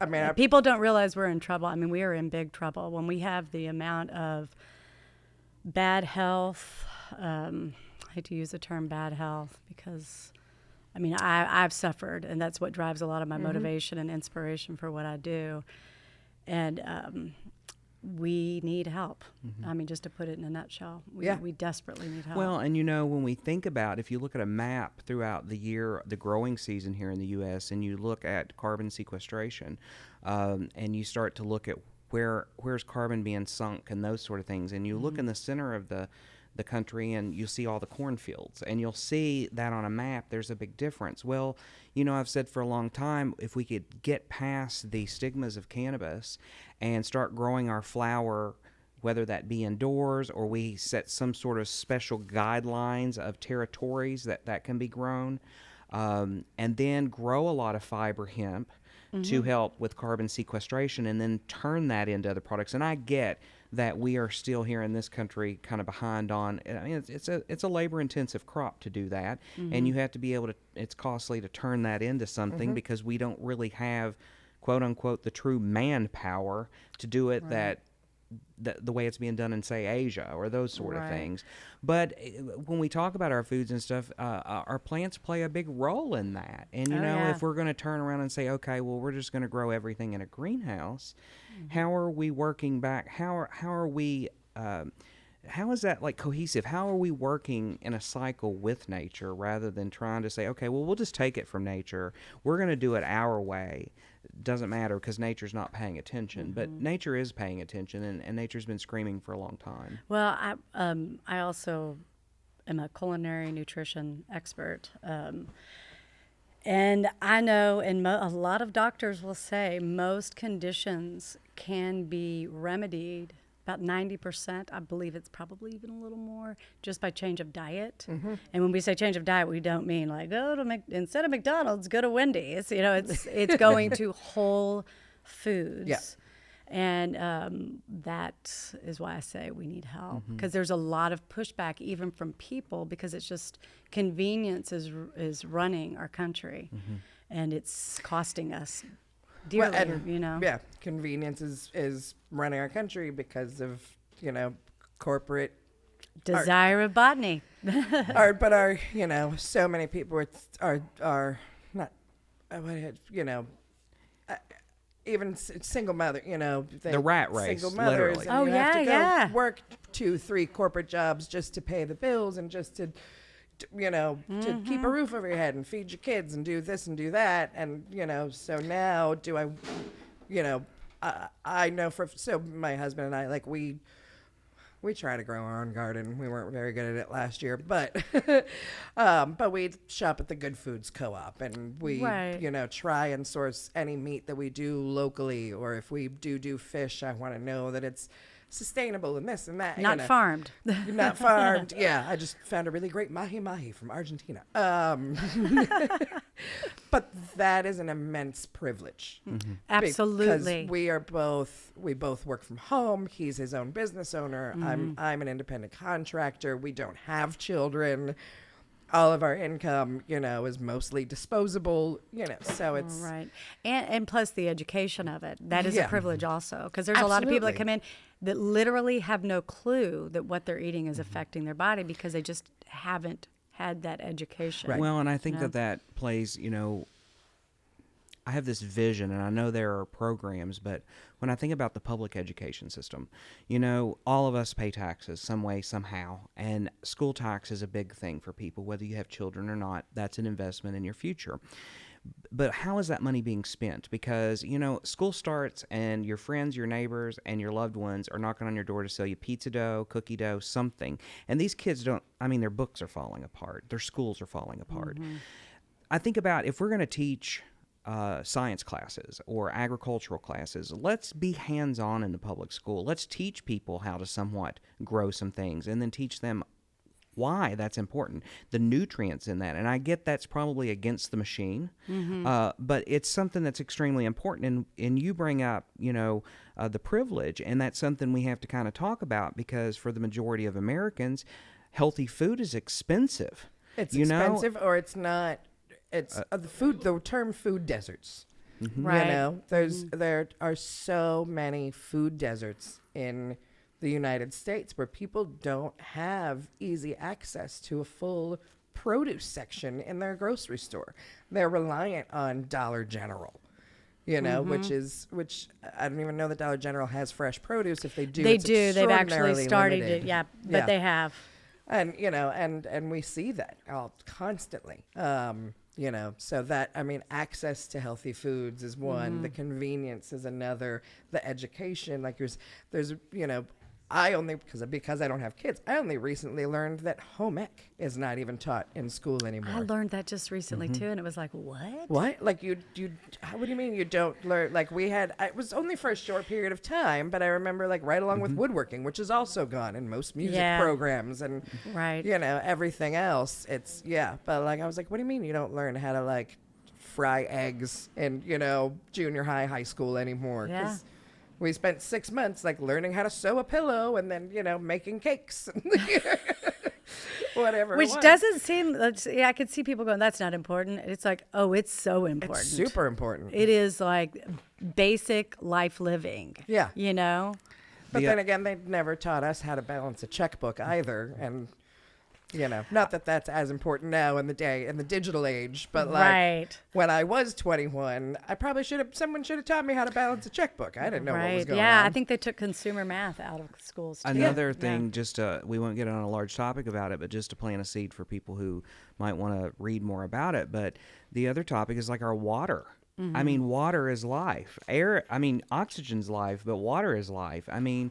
I mean, People don't realize we're in trouble. I mean, we are in big trouble when we have the amount of bad health. I hate to use the term bad health, because I mean, I've suffered, and that's what drives a lot of my motivation and inspiration for what I do. And we need help. I mean, just to put it in a nutshell, we desperately need help. Well, and when we think about, if you look at a map throughout the year, the growing season here in the U.S., and you look at carbon sequestration, and you start to look at where's carbon being sunk and those sort of things, and you look in the center of the country and you see all the cornfields, and you'll see that on a map there's a big difference. Well, I've said for a long time, if we could get past the stigmas of cannabis and start growing our flower, whether that be indoors, or we set some sort of special guidelines of territories that can be grown, and then grow a lot of fiber hemp to help with carbon sequestration, and then turn that into other products. And I get that we are still here in this country kind of behind on. I mean, it's a labor-intensive crop to do that, and you have to be able to. It's costly to turn that into something, because we don't really have, quote unquote, the true manpower to do it. Right. That the way it's being done in, say, Asia or those sort of things. But when we talk about our foods and stuff, our plants play a big role in that. And, you know, if we're going to turn around and say, okay, well, we're just going to grow everything in a greenhouse, how are we working back? How are we... how is that like cohesive? How are we working in a cycle with nature rather than trying to say, okay, well, we'll just take it from nature. We're going to do it our way. Doesn't matter because nature's not paying attention. But nature is paying attention, and nature's been screaming for a long time. Well, I also am a culinary nutrition expert. And I know, and a lot of doctors will say most conditions can be remedied about 90%. I believe it's probably even a little more just by change of diet. And when we say change of diet, we don't mean like go to instead of McDonald's, go to Wendy's. You know, it's going to whole foods. Yeah. And that is why I say we need help, because there's a lot of pushback even from people, because it's just convenience is running our country, and it's costing us dearly. Well, and, you know. Yeah, convenience is running our country because of, you know, corporate Desire of botany. but our, you know, so many people are not, you know, even single mother, you know, the rat race, single mothers, literally. and you have to go work 2-3 corporate jobs just to pay the bills and just to you know, to keep a roof over your head and feed your kids and do this and do that. And, you know, so now you know, I know so my husband and I, like, we try to grow our own garden. We weren't very good at it last year, but we shop at the Good Foods Co-op, and we, you know, try and source any meat that we do locally, or if we do fish, I want to know that it's sustainable and this and that. Not farmed. Not farmed. Yeah, I just found a really great mahi from Argentina. But that is an immense privilege. Absolutely. Because we both work from home. He's his own business owner. I'm an independent contractor. We don't have children. All of our income, you know, is mostly disposable, you know, so it's... Right. And plus the education of it. That is a privilege also, because there's a lot of people that come in that literally have no clue that what they're eating is affecting their body because they just haven't had that education. Right. Well, and I think that plays, you know, I have this vision, and I know there are programs, but when I think about the public education system, you know, all of us pay taxes some way, somehow, and school tax is a big thing for people, whether you have children or not. That's an investment in your future. But how is that money being spent? Because, you know, school starts and your friends, your neighbors, and your loved ones are knocking on your door to sell you pizza dough, cookie dough, something. And these kids their books are falling apart. Their schools are falling apart. I think about if we're going to teach science classes or agricultural classes, let's be hands-on in the public school. Let's teach people how to somewhat grow some things and then teach them why that's important, the nutrients in that. And I get that's probably against the machine, but it's something that's extremely important. And you bring up, you know, the privilege, and that's something we have to kind of talk about, because for the majority of Americans, healthy food is expensive. It's expensive, or it's not. It's the term food deserts. Right. You know, there are so many food deserts in the United States where people don't have easy access to a full produce section in their grocery store. They're reliant on Dollar General, you know, which I don't even know that Dollar General has fresh produce. If they do, They it's do. They've actually started limited. it. Yeah, but they have. And, you know, and we see that constantly. You know, so that, I mean, access to healthy foods is one, the convenience is another, the education, like there's, you know, because I don't have kids, I only recently learned that home ec is not even taught in school anymore. I learned that just recently too, and it was like, what? What? Like what do you mean you don't learn? Like it was only for a short period of time, but I remember like right along with woodworking, which is also gone in most music programs and, you know, everything else. But like, I was like, what do you mean you don't learn how to like fry eggs in, you know, junior high school anymore? Yeah. We spent 6 months like learning how to sew a pillow and then, you know, making cakes. Whatever. Which doesn't seem, I could see people going, that's not important. It's like, oh, it's so important. It's super important. It is like basic life living. Yeah. You know? But then again, they never taught us how to balance a checkbook either. And, not that that's as important now in the digital age, but like when I was 21, someone should have taught me how to balance a checkbook. I didn't know what was going on. Yeah, I think they took consumer math out of schools too. Another thing, we won't get on a large topic about it, but just to plant a seed for people who might want to read more about it. But the other topic is like our water. I mean, water is life. Oxygen's life, but water is life. I mean,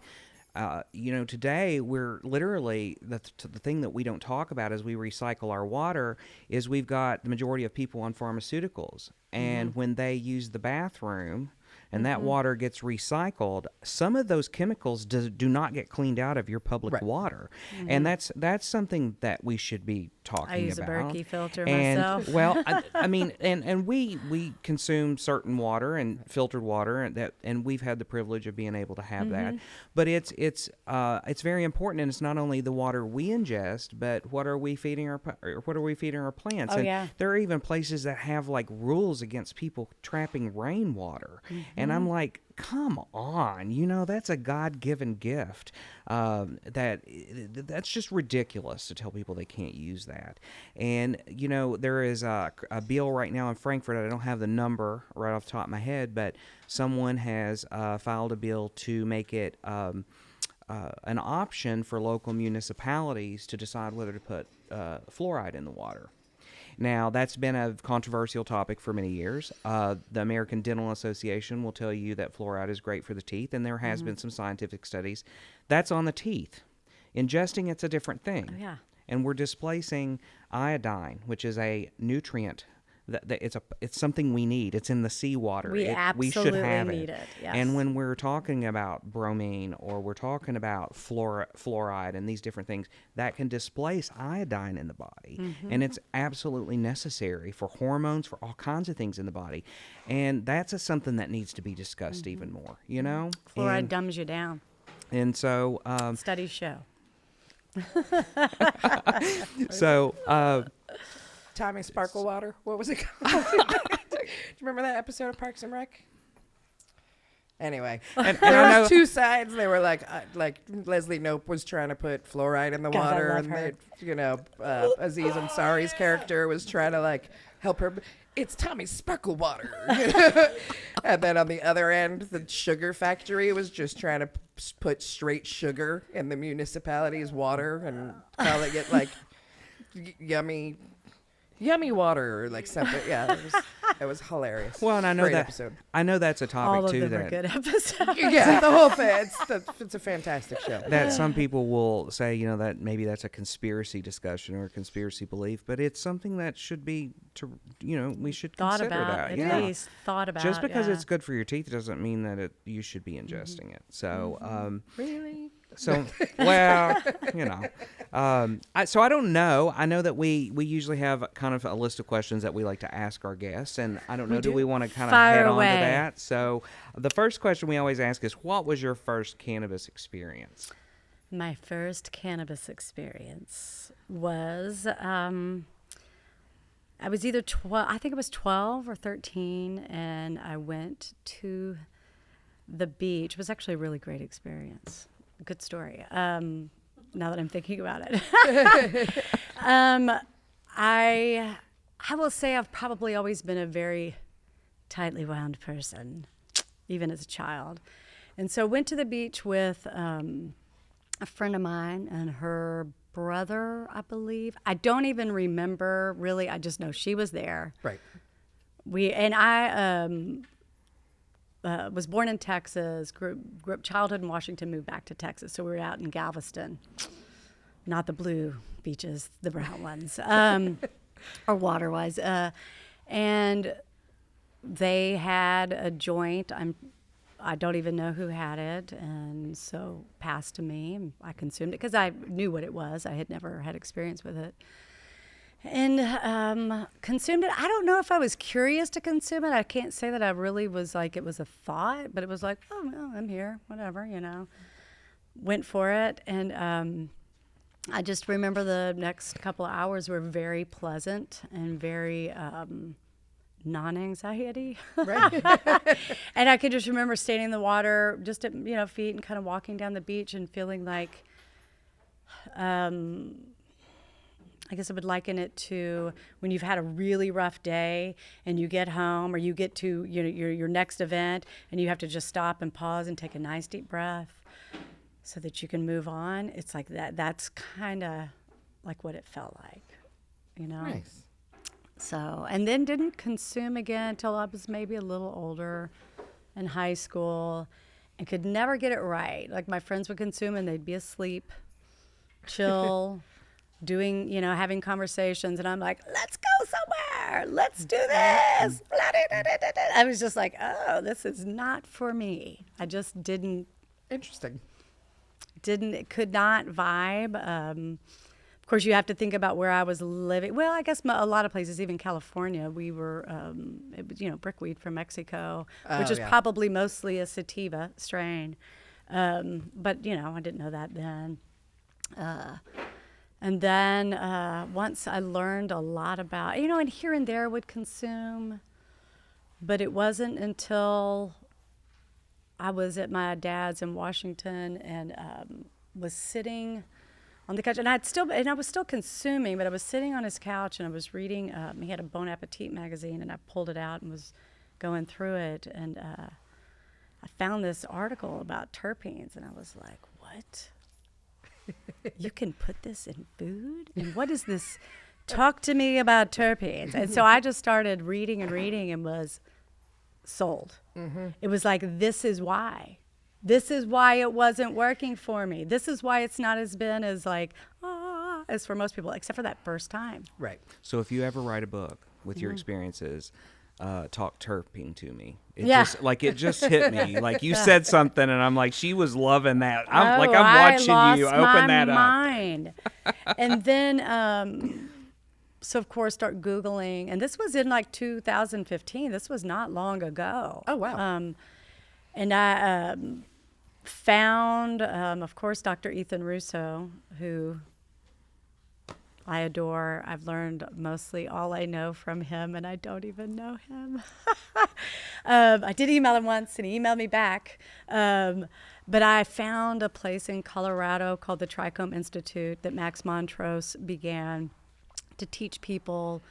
today we're literally, the thing that we don't talk about as we recycle our water is we've got the majority of people on pharmaceuticals. And when they use the bathroom and that water gets recycled, some of those chemicals do not get cleaned out of your public water. And that's something that we should be talking about. I use a Berkey filter myself. Well, and we consume certain water and filtered water, and we've had the privilege of being able to have that. But it's very important, and it's not only the water we ingest, but what are we feeding our plants? There are even places that have like rules against people trapping rainwater. And I'm like, come on, that's a God-given gift. That's just ridiculous to tell people they can't use that. And, there is a bill right now in Frankfurt. I don't have the number right off the top of my head, but someone has filed a bill to make it an option for local municipalities to decide whether to put fluoride in the water. Now, that's been a controversial topic for many years. The American Dental Association will tell you that fluoride is great for the teeth, and there has been some scientific studies. That's on the teeth. Ingesting, it's a different thing. Oh, yeah. And we're displacing iodine, which is a nutrient. It's something we need. It's in the seawater. We absolutely should have need it. Yes. And when we're talking about bromine or we're talking about fluoride and these different things, that can displace iodine in the body. And it's absolutely necessary for hormones, for all kinds of things in the body. And that's something that needs to be discussed even more, Fluoride dumbs you down. And so... studies show. Tommy Sparkle Water. What was it called? Do you remember that episode of Parks and Rec? Anyway, there was two sides. They were like Leslie Knope was trying to put fluoride in the water, and Aziz Ansari's character was trying to like help her. It's Tommy Sparkle Water. And then on the other end, the sugar factory was just trying to put straight sugar in the municipality's water and call it like yummy water or like something. Yeah, it was hilarious. Well, and I know Great that episode. I know that's a topic All of too. them that are good episodes. Yeah, the whole thing. It's a fantastic show. That some people will say, that maybe that's a conspiracy discussion or a conspiracy belief, but it's something that should be we should Thought consider about, that. at least thought about. Just because it's good for your teeth doesn't mean that you should be ingesting it. So, Really? So, well, so I don't know. I know that we usually have kind of a list of questions that we like to ask our guests, and I don't know, do we want to kind of head on to that? So the first question we always ask is, what was your first cannabis experience? My first cannabis experience was, I was either 12, I think it was 12 or 13, and I went to the beach. It was actually a really great experience. Good story. Now that I'm thinking about it. I will say I've probably always been a very tightly wound person, even as a child. And so went to the beach with a friend of mine and her brother, I believe. I don't even remember really. I just know she was there. Right. I was born in Texas, grew up childhood in Washington, moved back to Texas. So we were out in Galveston, not the blue beaches, the brown ones, or water-wise. And they had a joint. I don't even know who had it, and so passed to me. I consumed it because I knew what it was. I had never had experience with it. And consumed it. I don't know if I was curious to consume it. I can't say that I really was like, it was a thought, but it was like, oh, well, I'm here, whatever, Went for it. And I just remember the next couple of hours were very pleasant and very non-anxiety. Right. And I could just remember standing in the water just at, feet and kind of walking down the beach and feeling like, I guess I would liken it to when you've had a really rough day and you get home or you get to your next event and you have to just stop and pause and take a nice deep breath so that you can move on. It's like that. That's kind of like what it felt like, Nice. So, and then didn't consume again until I was maybe a little older in high school and could never get it right. Like my friends would consume and they'd be asleep, chill, doing, having conversations. And I'm like, let's go somewhere. Let's do this. I was just like, oh, this is not for me. I just Interesting. could not vibe. Of course, you have to think about where I was living. Well, I guess a lot of places, even California, we were, it was, brickweed from Mexico, which is probably mostly a sativa strain. But, I didn't know that then. And then once I learned a lot about, and here and there would consume, but it wasn't until I was at my dad's in Washington and was sitting on the couch, and I was still consuming, but I was sitting on his couch and I was reading. He had a Bon Appetit magazine, and I pulled it out and was going through it, and I found this article about terpenes, and I was like, "What? You can put this in food? And what is this? Talk to me about terpenes." And so I just started reading and was sold. Mm-hmm. It was like, this is why. This is why it wasn't working for me. This is why it's not as been as like, as for most people, except for that first time. Right. So if you ever write a book with your experiences, talk terpene to me. It just hit me. Like you said something and I'm like, she was loving that. I'm watching you open that mind. And then, so of course start Googling, and this was in like 2015. This was not long ago. Oh, wow. And I found, of course, Dr. Ethan Russo, who I adore. I've learned mostly all I know from him, and I don't even know him. I did email him once, and he emailed me back. But I found a place in Colorado called the Trichome Institute that Max Montrose began to teach people,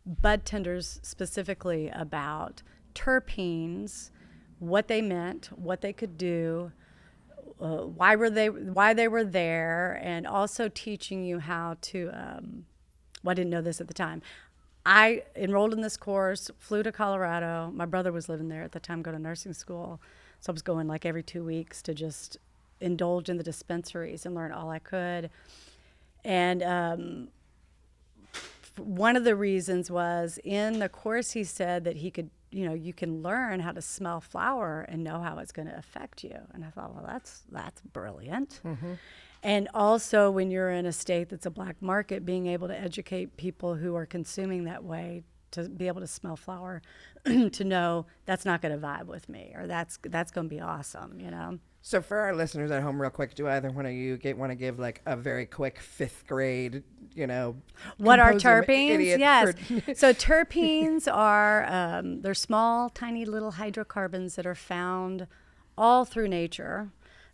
bud tenders specifically, about terpenes, what they meant, what they could do, why they were there, and also teaching you how to. Well, I didn't know this at the time. I enrolled in this course, flew to Colorado. My brother was living there at the time, going to nursing school, so I was going like every 2 weeks to just indulge in the dispensaries and learn all I could. And one of the reasons was in the course he said that he could, you can learn how to smell flower and know how it's going to affect you. And I thought, well, that's brilliant. Mm-hmm. And also when you're in a state that's a black market, being able to educate people who are consuming that way to be able to smell flower, to know that's not going to vibe with me, or that's going to be awesome, So for our listeners at home, real quick, do either one of you want to give like a very quick 5th grade, what are composer terpenes? idiot Yes. So terpenes are, they're small, tiny little hydrocarbons that are found all through nature.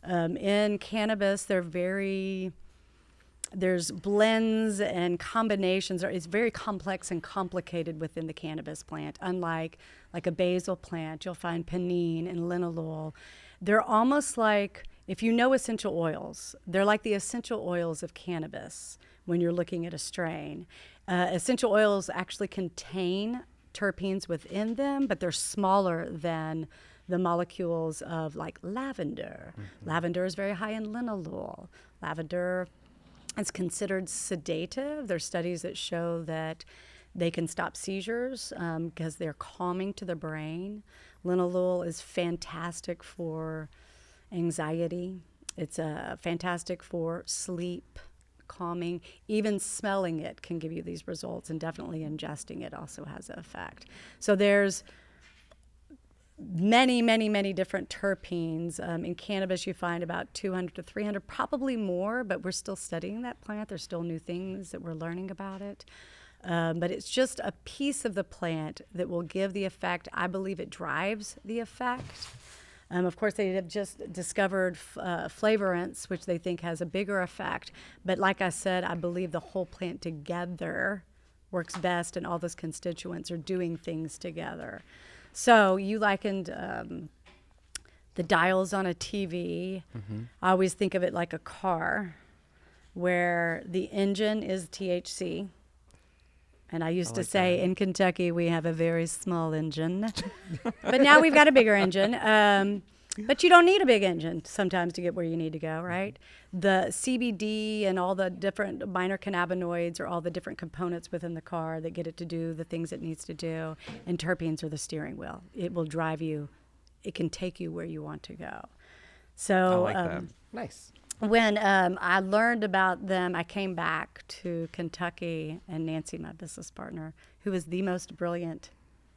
In cannabis, there's blends and combinations. It's very complex and complicated within the cannabis plant. Unlike like a basil plant, you'll find pinene and linalool. They're almost like, if you know essential oils, they're like the essential oils of cannabis when you're looking at a strain. Essential oils actually contain terpenes within them, but they're smaller than the molecules of like lavender. Mm-hmm. Lavender is very high in linalool. Lavender is considered sedative. There's studies that show that they can stop seizures because they're calming to the brain. Linalool is fantastic for anxiety. It's fantastic for sleep, calming. Even smelling it can give you these results, and definitely ingesting it also has an effect. So there's many, many, many different terpenes. In cannabis, you find about 200 to 300, probably more, but we're still studying that plant. There's still new things that we're learning about it. But it's just a piece of the plant that will give the effect. I believe it drives the effect. Of course, they have just discovered flavorants, which they think has a bigger effect. But like I said, I believe the whole plant together works best, and all those constituents are doing things together. So you likened the dials on a TV. I always think of it like a car, where the engine is THC. And I used to say in Kentucky, we have a very small engine. But now we've got a bigger engine. But you don't need a big engine sometimes to get where you need to go, right? The CBD and all the different minor cannabinoids are all the different components within the car that get it to do the things it needs to do. And terpenes are the steering wheel. It will drive you. It can take you where you want to go. So I like that. Nice. when I learned about them, I came back to Kentucky, and Nancy, my business partner, who is the most brilliant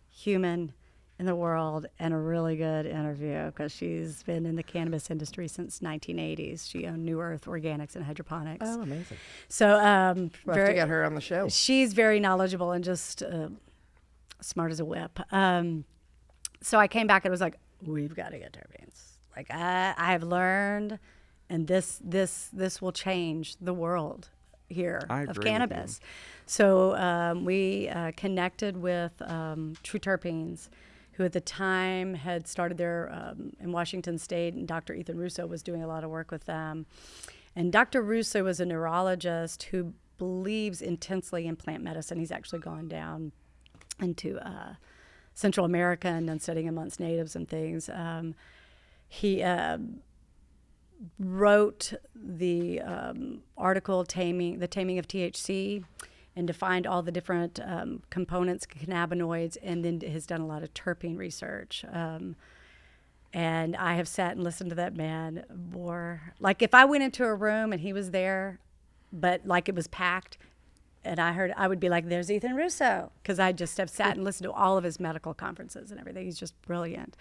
human in the world and a really good interview because she's been in the cannabis industry since 1980s. She owned New Earth Organics and Hydroponics. Oh, amazing. So We'll have to get her on the show. she's very knowledgeable and just smart as a whip. So I came back and was like, we've got to get terpenes. Like I have learned, and this will change the world here I of agree with cannabis. So we connected with True Terpenes, who at the time had started there in Washington State, and Dr. Ethan Russo was doing a lot of work with them. And Dr. Russo was a neurologist who believes intensely in plant medicine. He's actually gone down into Central America and done studying amongst natives and things. He wrote the article The Taming of THC, and defined all the different components, cannabinoids, and then has done a lot of terpene research. And I have sat and listened to that man more. Like if I went into a room and he was there, but like it was packed, and I would be like, there's Ethan Russo, because I just have sat and listened to all of his medical conferences and everything. He's just brilliant.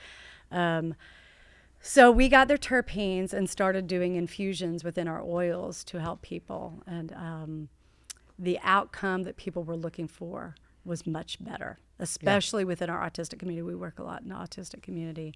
So we got their terpenes and started doing infusions within our oils to help people. And the outcome that people were looking for was much better, especially within our autistic community. We work a lot in the autistic community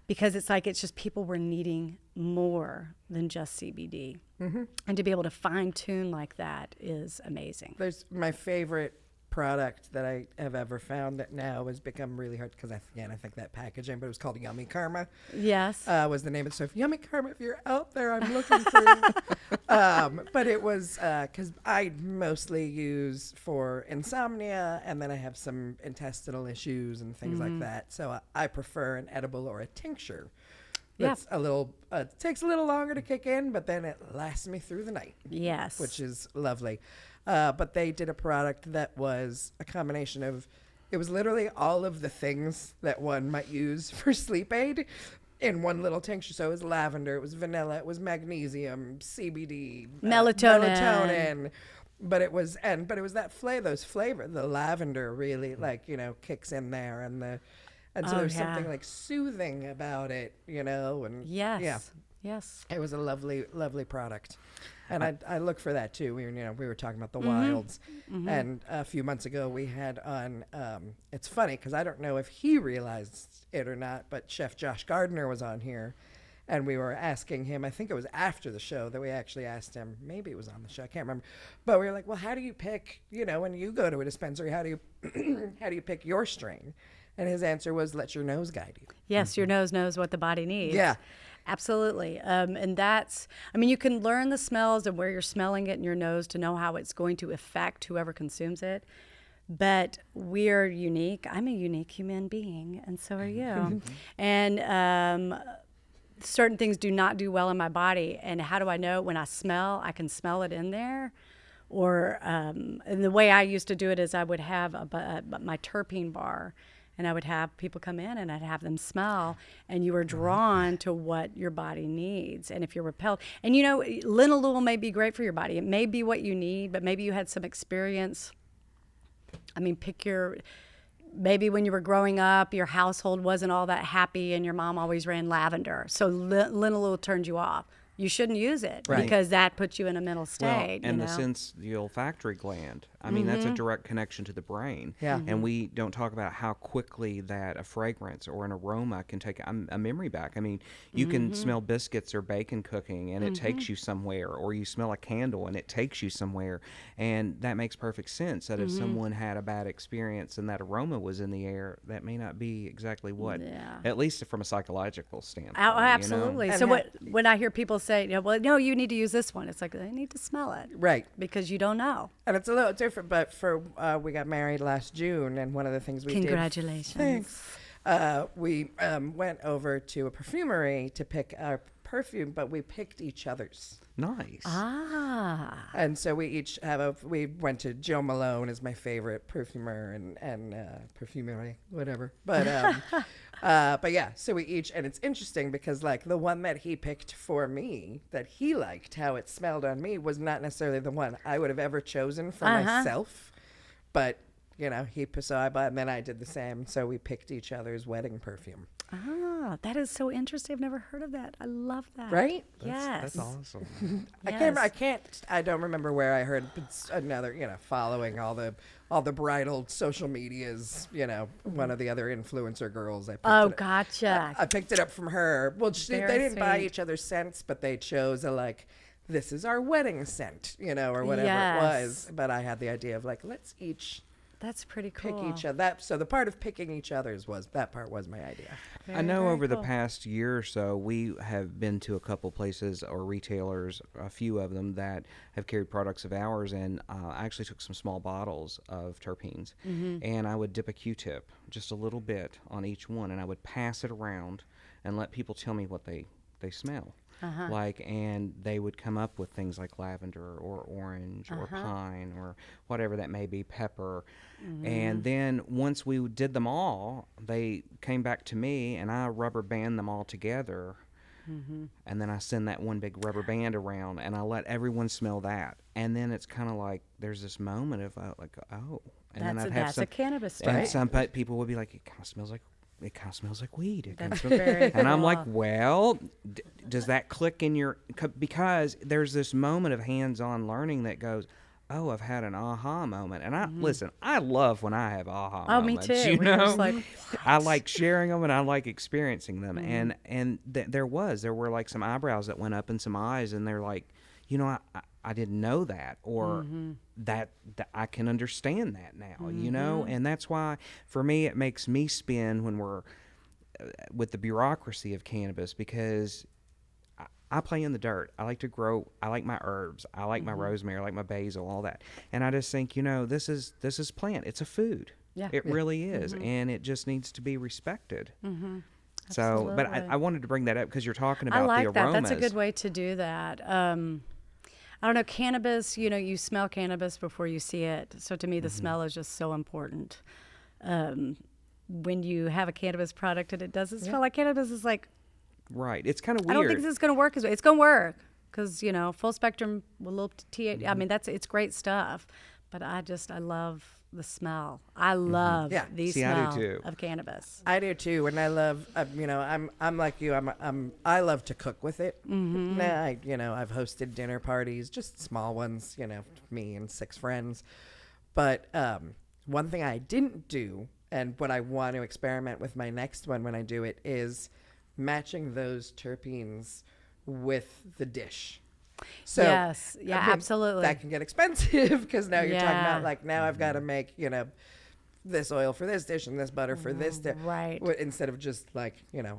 because it's just people were needing more than just CBD. Mm-hmm. And to be able to fine tune like that is amazing. There's my favorite product that I have ever found that now has become really hard because I think that packaging, but it was called Yummy Karma. Yes. Was the name of it. So if Yummy Karma, if you're out there, I'm looking for you. But it was because I mostly use for insomnia, and then I have some intestinal issues and things like that. So I prefer an edible or a tincture. That's a little, takes a little longer to kick in, but then it lasts me through the night. Yes. Which is lovely. But they did a product that was a combination of, it was literally all of the things that one might use for sleep aid in one little tincture. So it was lavender, it was vanilla, it was magnesium, CBD, melatonin. But it was that those flavor, the lavender really kicks in there, and so there's something like soothing about it, and yes. It was a lovely, lovely product. And I look for that too. We were talking about the wilds, and a few months ago we had on. It's funny because I don't know if he realized it or not, but Chef Josh Gardner was on here, and we were asking him. I think it was after the show that we actually asked him. Maybe it was on the show. I can't remember. But we were like, well, how do you pick? When you go to a dispensary, how do you pick your strain? And his answer was, let your nose guide you. Yes, your nose knows what the body needs. Yeah. Absolutely. And that's, you can learn the smells and where you're smelling it in your nose to know how it's going to affect whoever consumes it. But we're unique. I'm a unique human being, and so are you. And certain things do not do well in my body. And how do I know? When I smell, I can smell it in there. Or and the way I used to do it is I would have my terpene bar, and I would have people come in and I'd have them smell, and you were drawn to what your body needs. And if you're repelled, and linalool may be great for your body. It may be what you need, but maybe you had some experience. Maybe when you were growing up, your household wasn't all that happy and your mom always ran lavender. So linalool turned you off. You shouldn't use it because that puts you in a mental state. Well, and the olfactory gland, I mean, that's a direct connection to the brain. Yeah. And we don't talk about how quickly that a fragrance or an aroma can take a memory back. I mean, you can smell biscuits or bacon cooking and it takes you somewhere, or you smell a candle and it takes you somewhere. And that makes perfect sense that if someone had a bad experience and that aroma was in the air, that may not be exactly what, at least from a psychological standpoint. Oh, absolutely. And So when I hear people say, well, no, you need to use this one, it's like, they need to smell it. Right. Because you don't know. And it's a little different, but for we got married last June, and one of the things we Congratulations. did. Thanks. We went over to a perfumery to pick our perfume, but we picked each other's. Nice. And so we each we went to Joe Malone is my favorite perfumer and perfumery, whatever. But but yeah, so we each, and it's interesting because like the one that he picked for me that he liked how it smelled on me was not necessarily the one I would have ever chosen for myself, but so I bought, and then I did the same. So we picked each other's wedding perfume. That is so interesting. I've never heard of that. I love that. Right? Yes. That's awesome. I don't remember where I heard. It's another, following all the bridal social medias. One of the other influencer girls. Gotcha. I picked it up from her. Well, they didn't buy sweet. each other's scents, but they chose this is our wedding scent, or whatever Yes. it was. But I had the idea of let's each That's pretty pick cool. each other. So the part of picking each other's was my idea. I know very over the cool. past year or so, we have been to a couple places or retailers, a few of them, that have carried products of ours, and I actually took some small bottles of terpenes, and I would dip a Q-tip, just a little bit on each one, and I would pass it around and let people tell me what they smell. And they would come up with things like lavender or orange or pine or whatever that may be, pepper. And then once we did them all, they came back to me and I rubber band them all together. And then I send that one big rubber band around and I let everyone smell that. And then it's kind of like there's this moment of oh. And then I'd have That's some, a cannabis and story. some people would be like, it kind of smells like weed. It kinda That's smells-" very And I'm cool. like, well, does that click in your... Because there's this moment of hands-on learning that goes, oh, I've had an aha moment. And listen, I love when I have aha moments. Me too. You When you're know? just like, I like sharing them and I like experiencing them. And there were like some eyebrows that went up and some eyes, and they're like, I didn't know that, or that I can understand that now, and that's why for me it makes me spin when we're with the bureaucracy of cannabis, because I play in the dirt. I like to grow. I like my herbs. I like my rosemary. I like my basil, all that. And I just think, this is plant. It's a food. Yeah. It really is, and it just needs to be respected. So, but Absolutely. I wanted to bring that up because you're talking I about like the that. aromas. That's a good way to do that. I don't know, cannabis, you smell cannabis before you see it. So to me, the smell is just so important. When you have a cannabis product and it doesn't smell like cannabis, it's like, Right. It's kind of weird. I don't think this is going to work. It's going to work because, full spectrum, a little THC. I mean, it's great stuff. But I love the smell. I love the See, I do smell too. of cannabis. I do too, and I love, I'm like you. I love to cook with it. Nah, I've hosted dinner parties, just small ones. Me and 6 friends. But one thing I didn't do, and what I want to experiment with my next one when I do it, is matching those terpenes with the dish. So Yes. Yeah, I mean, absolutely. that can get expensive because now you're talking Yeah. about now I've got to make this oil for this dish and this butter for this dish. Right. Instead of just I'm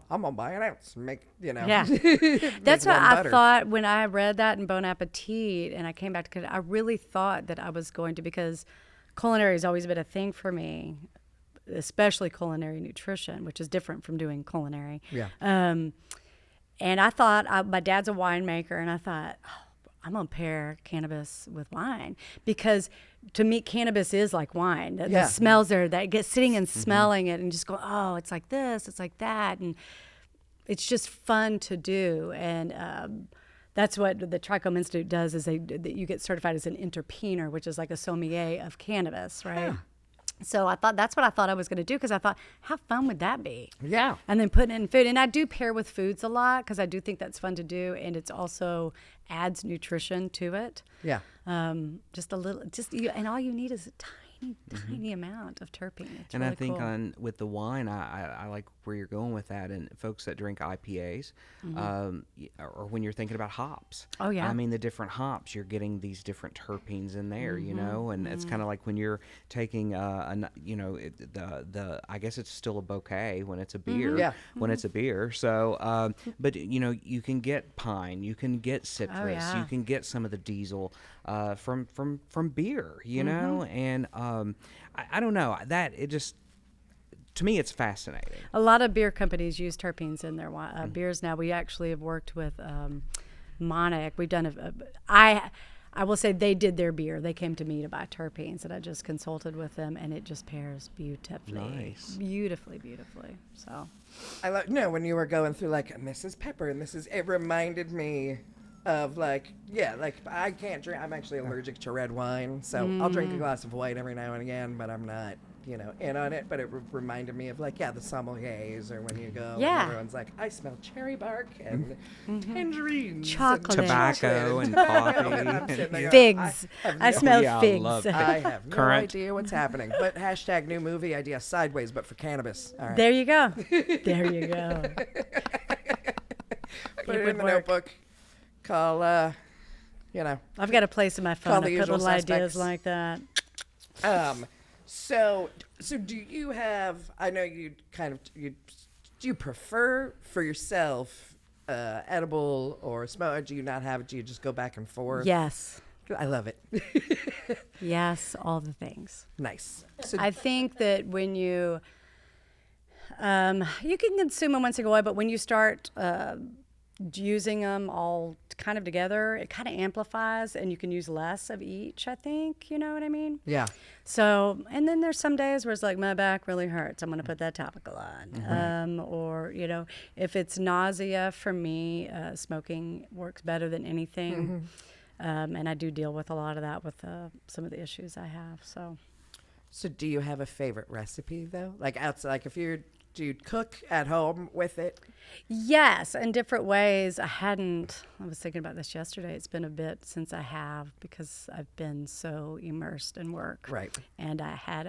gonna buy an ounce and make Yeah. make That's what one I butter. thought when I read that in Bon Appetit and I came back to it. I really thought that I was going to, because culinary has always been a thing for me, especially culinary nutrition, which is different from doing culinary. Yeah. And I thought, my dad's a winemaker, and I thought, I'm going to pair cannabis with wine, because to me, cannabis is like wine. The Yeah. smells there, that get sitting and smelling it and just go, oh, it's like this, it's like that. And it's just fun to do. And that's what the Trichome Institute does, is you get certified as an interpener, which is like a sommelier of cannabis, right? So I thought that's what I thought I was going to do, because I thought, how fun would that be? Yeah. And then putting it in food. And I do pair with foods a lot, because I do think that's fun to do. And it's also adds nutrition to it. Yeah. Just a little, and all you need is a tiny amount of terpene. It's And really I think cool. with the wine, I like where you're going with that. And folks that drink IPAs, or when you're thinking about hops. Oh, yeah. I mean, the different hops, you're getting these different terpenes in there, you know. And it's kind of like when you're taking, I guess it's still a bouquet when it's a beer. Yeah. When it's a beer. So, but you can get pine, you can get citrus, yeah. you can get some of the diesel from beer, you know. And I don't know that it just. To me, it's fascinating. A lot of beer companies use terpenes in their beers now. We actually have worked with Monarch. We've done I will say they did their beer. They came to me to buy terpenes, and I just consulted with them, and it just pairs beautifully. Nice. Beautifully. So I love when you were going through like, and this is pepper, and this is. It reminded me of like I can't drink. I'm actually allergic to red wine, so I'll drink a glass of white every now and again, but I'm not in on it. But it reminded me of like the sommeliers, or when you go, and everyone's like, I smell cherry bark and tangerines, Chocolate. and Tobacco and And I'm coffee. sitting there going, figs. have I no- smell Yeah, I figs. love it. I have no Current. idea what's happening. But hashtag new movie idea, Sideways, but for cannabis. All right. There you go. There you go. Put It it would in the work. notebook. Call, I've got a place in my Call phone the to put usual little ideas suspects. like that. So do you have? I know you kind of do you prefer for yourself edible or smoke? Do you not have it? Do you just go back and forth? Yes. I love it. Yes, all the things. Nice. So I think that when you can consume them once in a while, but when you start using them all kind of together, it kind of amplifies, and you can use less of each, I think. You know what I mean? yeah. So, and then there's some days where it's like, my back really hurts, I'm going to put that topical on. Or, if it's nausea, for me, smoking works better than anything. And I do deal with a lot of that with some of the issues I have. So do you have a favorite recipe though? Like outside, like do you cook at home with it? Yes, in different ways. I was thinking about this yesterday. It's been a bit since I have, because I've been so immersed in work. Right. And I had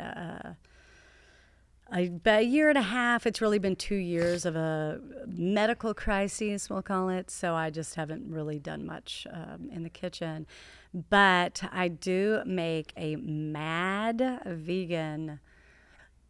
about a year and a half. It's really been 2 years of a medical crisis, we'll call it. So I just haven't really done much in the kitchen. But I do make a mad vegan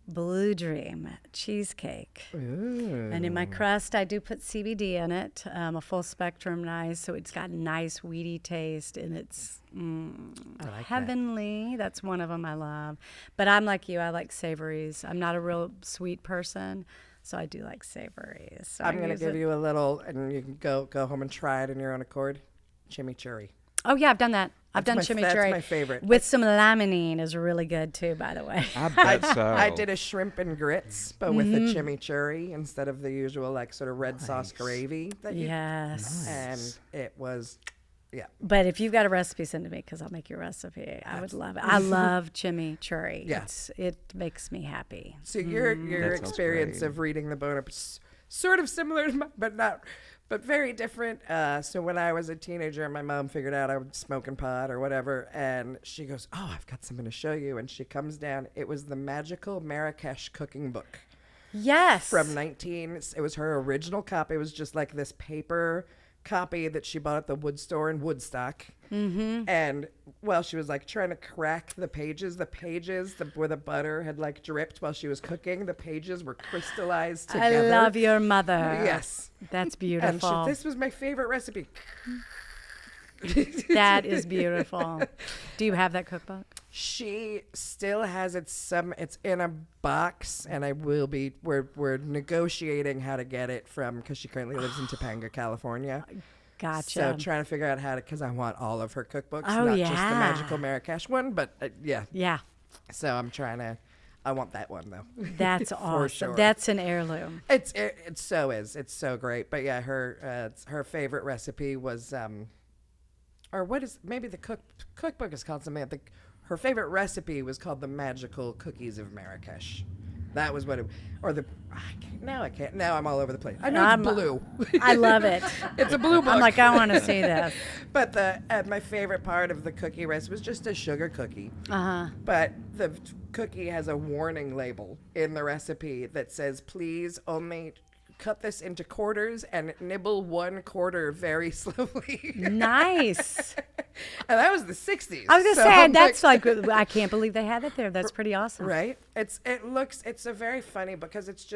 Blue Dream cheesecake. Ooh. And in my crust, I do put CBD in it, a full spectrum nice. So it's got nice weedy taste, and it's I like that. heavenly. That's one of them I love. But I'm like you. I like savories. I'm not a real sweet person, so I do like savories. So I'm gonna give you a little, and you can go home and try it in your own accord. Chimichurri. Oh yeah, I've done that. I've done That's chimichurri. my favorite. With some limonene is really good too, by the way. I bet so. I did a shrimp and grits, but with the chimichurri instead of the usual like sort of red sauce gravy. That you, Yes. and it was, yeah. But if you've got a recipe, send it to me, because I'll make your recipe. I would love it. I love chimichurri. Yeah. It makes me happy. So your That sounds experience great. of reading the bone up is sort of similar to mine, but very different. So when I was a teenager, my mom figured out I was smoking pot or whatever, and she goes, "Oh, I've got something to show you." And she comes down. It was the Magical Marrakesh Cooking Book Yes. from It was her original copy. It was just like this paper copy that she bought at the wood store in Woodstock. Mm-hmm. And while she was like trying to crack the pages where the butter had like dripped while she was cooking, the pages were crystallized together. I love your mother. Yes. That's And beautiful. this was my favorite recipe. That is beautiful. Do you have that cookbook? She still has it. It's in a box, and we're negotiating how to get it from, because she currently lives in Topanga, California. Gotcha. So trying to figure out how to, because I want all of her cookbooks, Oh, not just the yeah. Magical Marrakesh one, but yeah. Yeah. So I want that one though. That's awesome. sure. That's an heirloom. It's so great. But yeah, her favorite recipe was or what is maybe the cookbook is called something. her favorite recipe was called the magical cookies of Marrakesh. That was what it, or the, I can't, now I'm all over the place. I know it's blue. I love it. It's a blue book. I'm like, I want to see this. But my favorite part of the cookie recipe was just a sugar cookie. But the cookie has a warning label in the recipe that says, please only cut this into quarters and nibble 1/4 very slowly. Nice. And that was the 60s. I was going to So say, I'm that's like, I can't believe they had that there. That's pretty awesome. right. It's a very funny because it's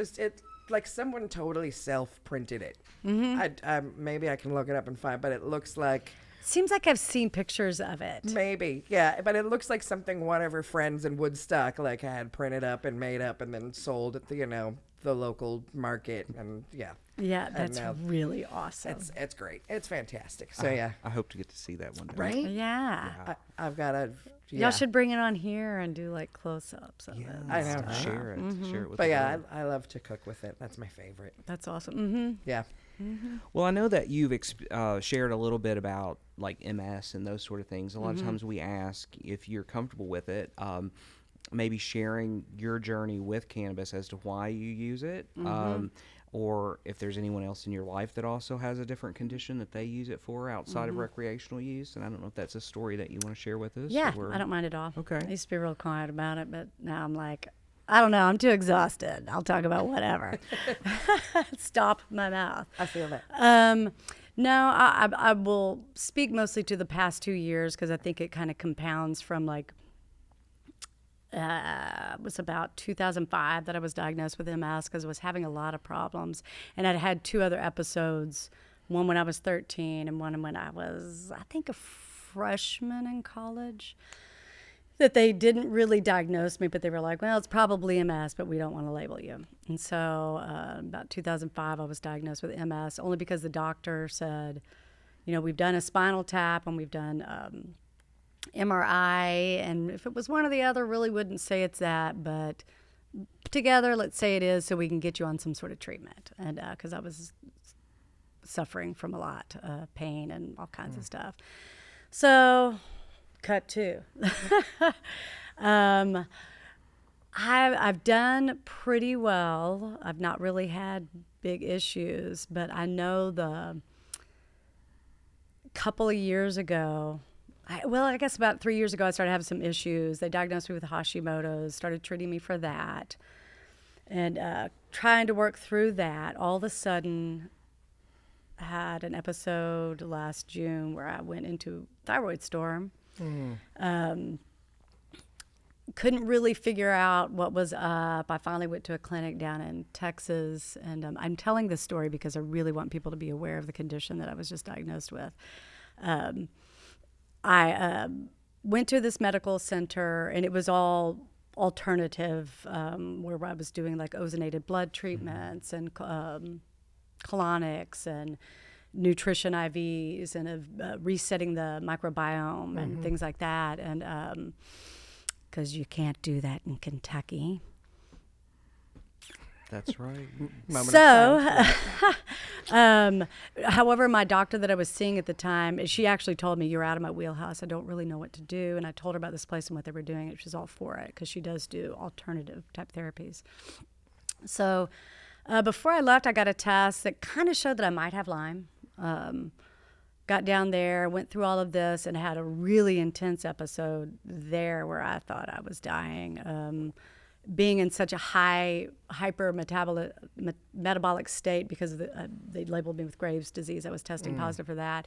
like someone totally self-printed it. I maybe I can look it up and find, but it looks like, Seems like I've seen pictures of it. maybe, yeah, but it looks like something one of her friends in Woodstock like had printed up and made up and then sold at the local market, and yeah. Yeah, And that's now really awesome. it's great. It's fantastic. So yeah, I hope to get to see that one day. right. Yeah. I've got a. Yeah. Y'all should bring it on here and do like close-ups of it. I know. Right? Share it. Share it with But the yeah, world. I love to cook with it. That's my favorite. That's awesome. Mm-hmm. Yeah. Well, I know that you've shared a little bit about like MS and those sort of things. A lot of times we ask if you're comfortable with it, maybe sharing your journey with cannabis as to why you use it, or if there's anyone else in your life that also has a different condition that they use it for outside of recreational use. And I don't know if that's a story that you want to share with us. Yeah, or- I don't mind at all. Okay. I used to be real quiet about it, but now I'm like, I don't know. I'm too exhausted. I'll talk about whatever. Stop my mouth. I feel that. No, I will speak mostly to the past 2 years because I think it kind of compounds from like, it was about 2005 that I was diagnosed with MS because I was having a lot of problems. And I'd had 2 other episodes, one when I was 13 and one when I was, I think, a freshman in college, that they didn't really diagnose me, but they were like, well, it's probably MS, but we don't want to label you. And so about 2005, I was diagnosed with MS only because the doctor said, we've done a spinal tap and we've done MRI, and if it was one or the other, really wouldn't say it's that, but together, let's say it is, so we can get you on some sort of treatment. And because I was suffering from a lot of pain and all kinds of stuff. So, cut 2. I've done pretty well. I've not really had big issues, but I know the couple of years ago, I guess about 3 years ago, I started having some issues. They diagnosed me with Hashimoto's, started treating me for that, and trying to work through that. All of a sudden, I had an episode last June where I went into thyroid storm. Couldn't really figure out what was up. I finally went to a clinic down in Texas, and I'm telling this story because I really want people to be aware of the condition that I was just diagnosed with. I went to this medical center, and it was all alternative, where I was doing like ozonated blood treatments and colonics and nutrition IVs and resetting the microbiome and things like that. And because you can't do that in Kentucky. That's right. However, my doctor that I was seeing at the time, she actually told me, you're out of my wheelhouse. I don't really know what to do. And I told her about this place and what they were doing. And she was all for it because she does do alternative type therapies. So before I left, I got a test that kind of showed that I might have Lyme. Got down there, went through all of this, and had a really intense episode there where I thought I was dying. Being in such a hyper metabolic state because of they labeled me with Graves' disease. I was testing positive for that.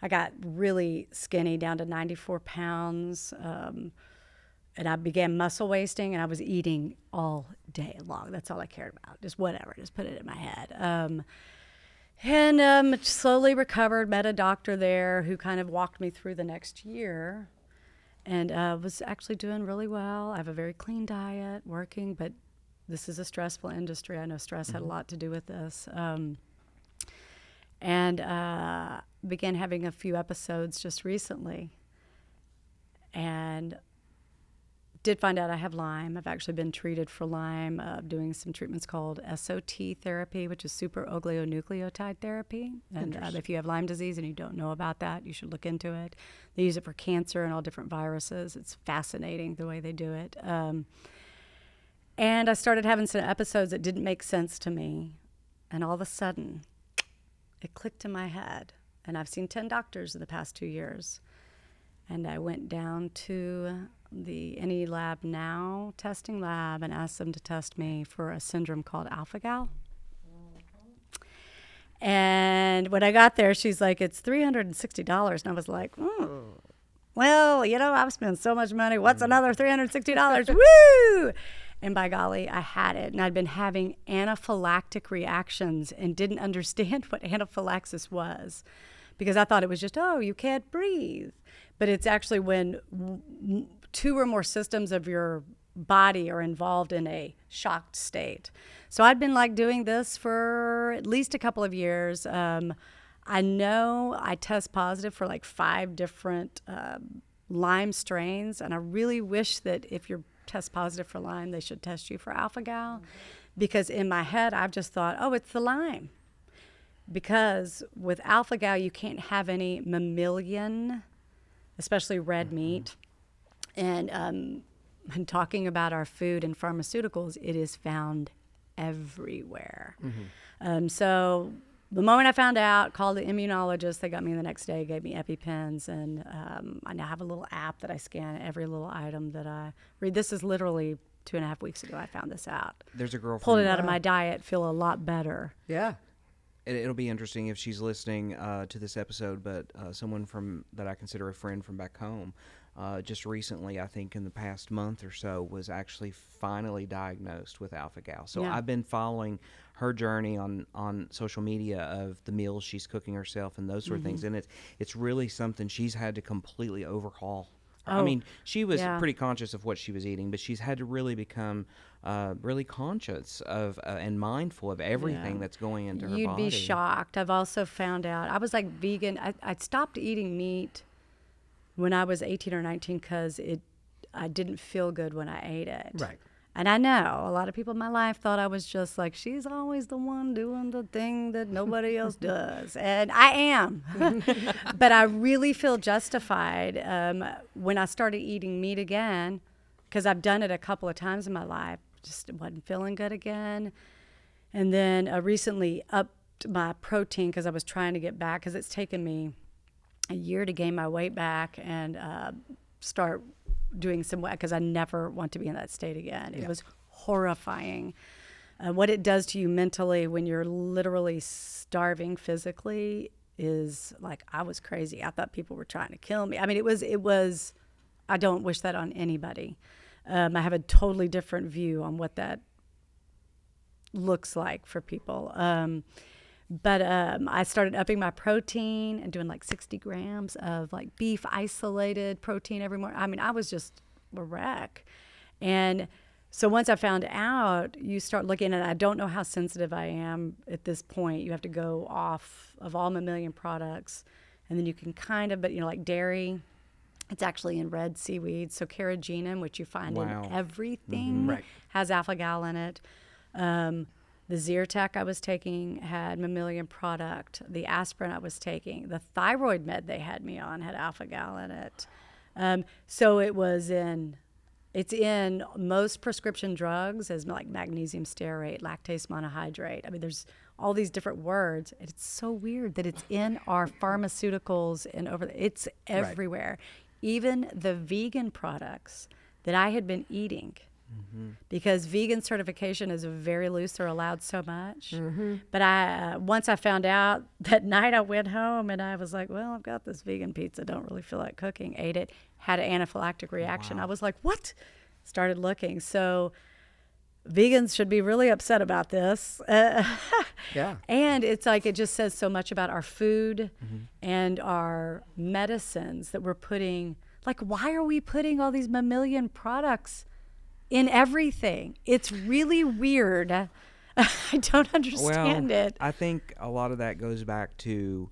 I got really skinny, down to 94 pounds, and I began muscle wasting, and I was eating all day long. That's all I cared about, just whatever, just put it in my head. And slowly recovered, met a doctor there who kind of walked me through the next year. And was actually doing really well. I have a very clean diet, working, but this is a stressful industry. I know stress had a lot to do with this. And began having a few episodes just recently. And did find out I have Lyme. I've actually been treated for Lyme, doing some treatments called SOT therapy, which is super oligonucleotide therapy. And if you have Lyme disease and you don't know about that, you should look into it. They use it for cancer and all different viruses. It's fascinating the way they do it. And I started having some episodes that didn't make sense to me. And all of a sudden, it clicked in my head. And I've seen 10 doctors in the past 2 years. And I went down to the Any Lab Now testing lab and asked them to test me for a syndrome called alpha-gal. And when I got there, she's like, it's $360. And I was like, well, you know, I've spent so much money. What's another $360? Woo! And by golly, I had it. And I'd been having anaphylactic reactions and didn't understand what anaphylaxis was, because I thought it was just, oh, you can't breathe. But it's actually when two or more systems of your body are involved in a shocked state. So I'd been like doing this for at least a couple of years. I know I test positive for like 5 different Lyme strains, and I really wish that if you're test positive for Lyme, they should test you for alpha-gal, because in my head I've just thought, oh, it's the Lyme. Because with alpha-gal, you can't have any mammalian, especially red meat. And talking about our food and pharmaceuticals, it is found everywhere. So the moment I found out, called the immunologist. They got me the next day, gave me EpiPens, and I now have a little app that I scan every little item that I read. This is literally 2.5 weeks ago I found this out. There's a girl Pulled it out of my diet, feel a lot better. Yeah. It'll be interesting if she's listening to this episode, but someone that I consider a friend from back home, just recently, I think in the past month or so, was actually finally diagnosed with alpha-gal. So Yeah. I've been following her journey on social media of the meals she's cooking herself and those sort of things, and it's really something she's had to completely overhaul. I mean, she was pretty conscious of what she was eating, but she's had to really become really conscious of and mindful of everything that's going into her body. You'd be shocked. I've also found out, I was like vegan. I stopped eating meat when I was 18 or 19 because I didn't feel good when I ate it. Right. And I know a lot of people in my life thought I was just like, she's always the one doing the thing that nobody else does. And I am. But I really feel justified when I started eating meat again, because I've done it a couple of times in my life. Just wasn't feeling good again. And then recently upped my protein because I was trying to get back, because it's taken me a year to gain my weight back and start doing some, because I never want to be in that state again. It was horrifying. What it does to you mentally when you're literally starving physically is like, I was crazy. I thought people were trying to kill me. I mean, it was, I don't wish that on anybody. I have a totally different view on what that looks like for people. But I started upping my protein and doing like 60 grams of like beef isolated protein every morning. I mean, I was just a wreck. And so once I found out, you start looking at, I don't know how sensitive I am at this point. You have to go off of all mammalian products, and then you can kind of, but you know, like dairy, it's actually in red seaweed. So carrageenan, which you find in everything, has alpha-gal in it. The Zyrtec I was taking had mammalian product. The aspirin I was taking, the thyroid med they had me on had alpha-gal in it. So it's in most prescription drugs as like magnesium stearate, lactase monohydrate. I mean, there's all these different words. It's so weird that it's in our pharmaceuticals and it's everywhere. Even the vegan products that I had been eating, because vegan certification is very loose. They're allowed so much. But once I found out, that night I went home and I was like, well, I've got this vegan pizza. Don't really feel like cooking. Ate it. Had an anaphylactic reaction. I was like, what? Started looking. So vegans should be really upset about this. Yeah. And it's like, it just says so much about our food and our medicines that we're putting. Like, why are we putting all these mammalian products in everything? It's really weird. I don't understand it. I think a lot of that goes back to,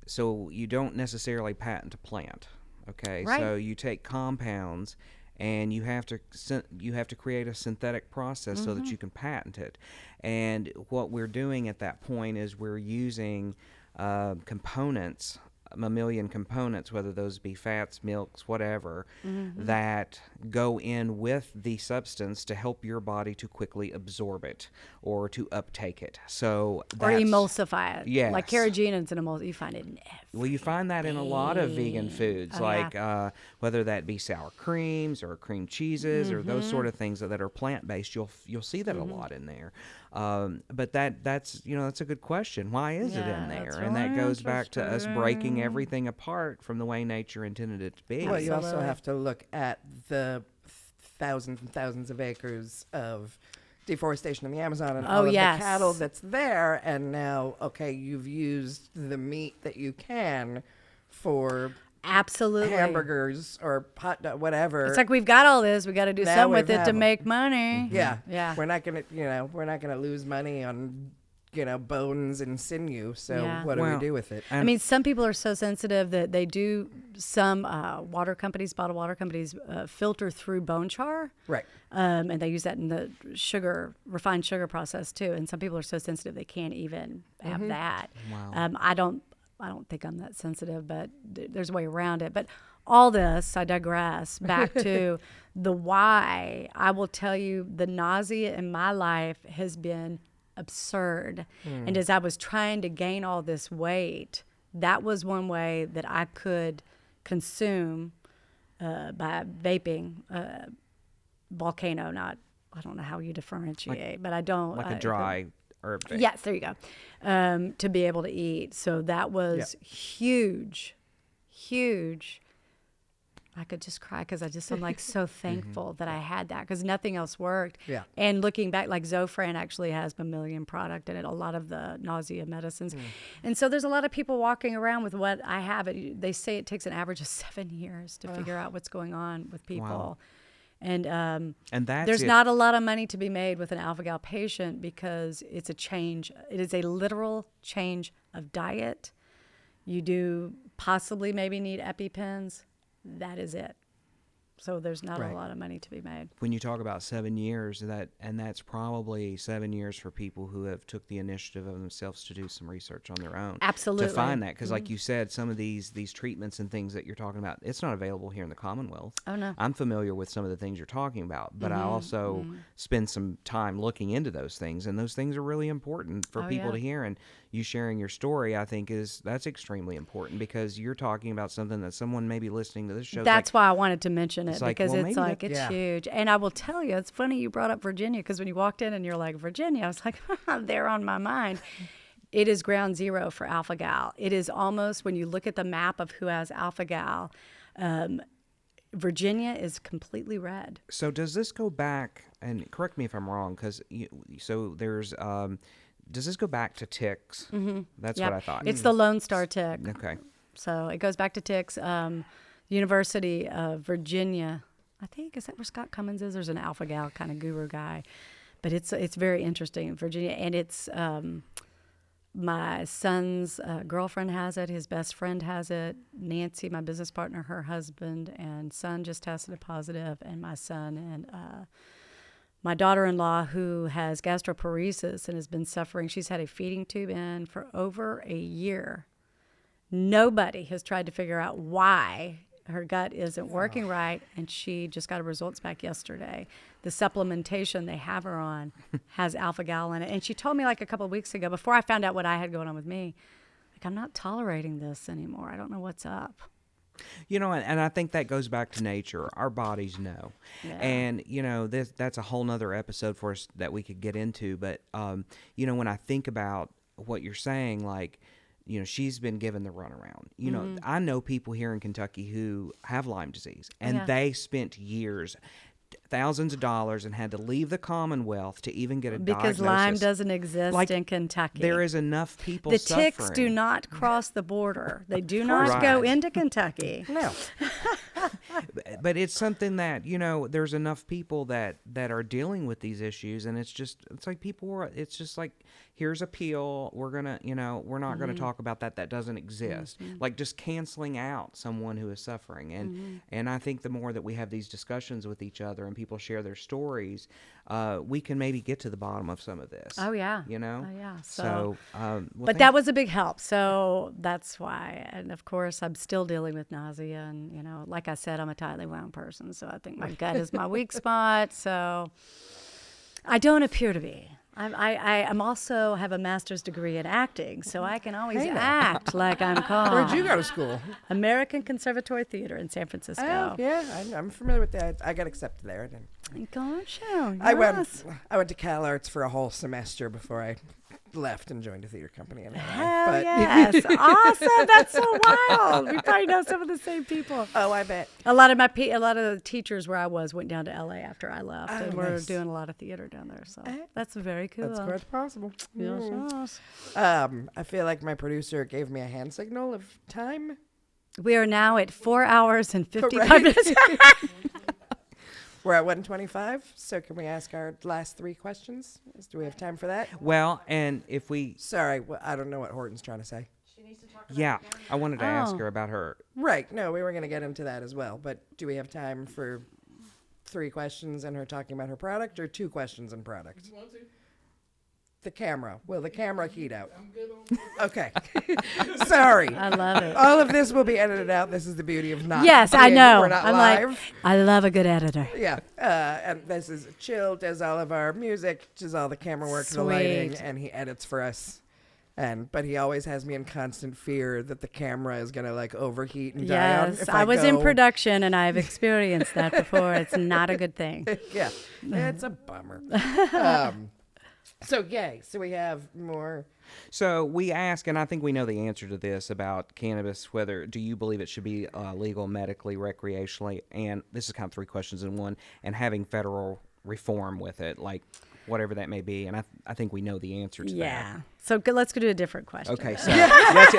so you don't necessarily patent a plant, okay? Right. So you take compounds and you have to create a synthetic process so that you can patent it. And what we're doing at that point is we're using components, mammalian components, whether those be fats, milks, whatever, that go in with the substance to help your body to quickly absorb it or to uptake it. So Or that's, emulsify it. Yes. Like carrageenan's an emulsify. You find it in everything. well, you find that in a lot of vegan foods, whether that be sour creams or cream cheeses or those sort of things that are plant-based. You'll see that a lot in there. But that's a good question. Why is it in there? that's And that really goes back to us breaking everything apart from the way nature intended it to be. Well, you also Absolutely. have to look at the thousands and thousands of acres of deforestation in the Amazon and all of yes. the cattle that's there. And now, okay, you've used the meat that you can for Absolutely. hamburgers or hot dog, whatever. It's like we've got all this. We got to do Now something we with it have to 'em. make money. Yeah. Yeah. We're not gonna lose money on, bones and sinew. So Yeah. what do Well, we do with it? I mean, some people are so sensitive that they do, some water companies, bottled water companies, filter through bone char. Right. And they use that in the refined sugar process too. And some people are so sensitive they can't even have that. Wow. I don't think I'm that sensitive, but there's a way around it. But all this, I digress, back to the why. I will tell you, the nausea in my life has been absurd. And as I was trying to gain all this weight, that was one way that I could consume by vaping. Volcano, I don't know how you differentiate, but I don't. Like a dry herb thing. Yes, there you go. To be able to eat. So that was huge. I could just cry because I'm like so thankful that I had that because nothing else worked. Yeah. And looking back, like Zofran actually has mammalian product in it, a lot of the nausea medicines. And so there's a lot of people walking around with what I have. They say it takes an average of 7 years to figure out what's going on with people. Wow. And that's there's it. not a lot of money to be made with an alpha-gal patient because it's a change. It is a literal change of diet. You do possibly maybe need EpiPens. That is it. So there's not Right. a lot of money to be made. When you talk about 7 years, that's probably 7 years for people who have took the initiative of themselves to do some research on their own. Absolutely. To find that, because like you said, some of these treatments and things that you're talking about, it's not available here in the Commonwealth. Oh, no. I'm familiar with some of the things you're talking about, but I also spend some time looking into those things, and those things are really important for Oh, people yeah. to hear. And you sharing your story, I think, that's extremely important because you're talking about something that someone maybe listening to this show. That's why I wanted to mention it it's like, because well, it's maybe like that- it's Yeah. huge. And I will tell you, it's funny you brought up Virginia because when you walked in and you're like Virginia, I was like, they're on my mind. It is ground zero for alpha gal. It is almost when you look at the map of who has alpha gal, Virginia is completely red. So does this go back, and correct me if I'm wrong, because so there's, does this go back to ticks? Mm-hmm. That's Yep. what I thought. It's the Lone Star tick. Okay. So it goes back to ticks. University of Virginia, I think, is that where Scott Cummins is? There's an alpha gal kind of guru guy, but it's very interesting, Virginia, and it's my son's girlfriend has it, his best friend has it, Nancy, my business partner, her husband and son just tested positive, and my son and my daughter-in-law who has gastroparesis and has been suffering. She's had a feeding tube in for over a year. Nobody has tried to figure out why her gut isn't working right, and she just got her results back yesterday. The supplementation they have her on has alpha-gal in it. And she told me like a couple of weeks ago, before I found out what I had going on with me, like, I'm not tolerating this anymore. I don't know what's up. And I think that goes back to nature. Our bodies know. Yeah. And, that's a whole nother episode for us that we could get into. But, when I think about what you're saying, like, she's been given the runaround. I know people here in Kentucky who have Lyme disease, and Yeah. they spent years, thousands of dollars, and had to leave the Commonwealth to even get a Because diagnosis. Lyme doesn't exist Like, in Kentucky. There is enough people the suffering. ticks do not cross the border. They do not Right. go into Kentucky. No. But it's something that there's enough people that are dealing with these issues, and it's like people are. It's just like here's a pill. We're gonna, we're not gonna talk about that. That doesn't exist. Like just canceling out someone who is suffering. And I think the more that we have these discussions with each other and people share their stories, we can maybe get to the bottom of some of this. Oh yeah. Oh yeah. So, but that was a big help. So that's why. And of course, I'm still dealing with nausea. And, like I said, I'm a tightly wound person. So I think my gut is my weak spot. So I don't appear to be. I'm also have a master's degree in acting. So I can always act like I'm calm. Where'd you go to school? American Conservatory Theater in San Francisco. Oh, yeah. I'm familiar with that. I got accepted there. Gosh, I went to Cal Arts for a whole semester before I left and joined a theater company in LA. Hell yes. Awesome. That's so wild. We probably know some of the same people. Oh, I bet. A lot of the teachers where I went down to LA after I left, and we're nice. doing a lot of theater down there. So that's very cool. That's quite possible. Yes. I feel like my producer gave me a hand signal of time. We are now at 4 hours and 55 Right. minutes. We're at 1:25, so can we ask our last 3 questions? Do we have time for that? Well, and if we, Sorry, I don't know what Horton's trying to say. I wanted to ask her about her. Right, no, we were going to get into that as well, but do we have time for 3 questions and her talking about her product, or 2 questions and product? The camera. Will the camera heat out? I'm good on Okay. Sorry. I love it. All of this will be edited out. This is the beauty of not Yes, I know. We're not I'm live. like, I love a good editor. Yeah, and this is Chill does all of our music, does all the camera work, the lighting, Sweet. and he edits for us. But he always has me in constant fear that the camera is gonna like overheat and die out. Yes, if I was in go. production and I've experienced that before. It's not a good thing. Yeah, it's a bummer. So yay! So we have more. So we ask, and I think we know the answer to this about cannabis. Whether do you believe it should be legal medically, recreationally, and this is kind of 3 questions in one, and having federal reform with it, like whatever that may be. And I think we know the answer to that. Yeah. So let's go to a different question. Okay. So yes.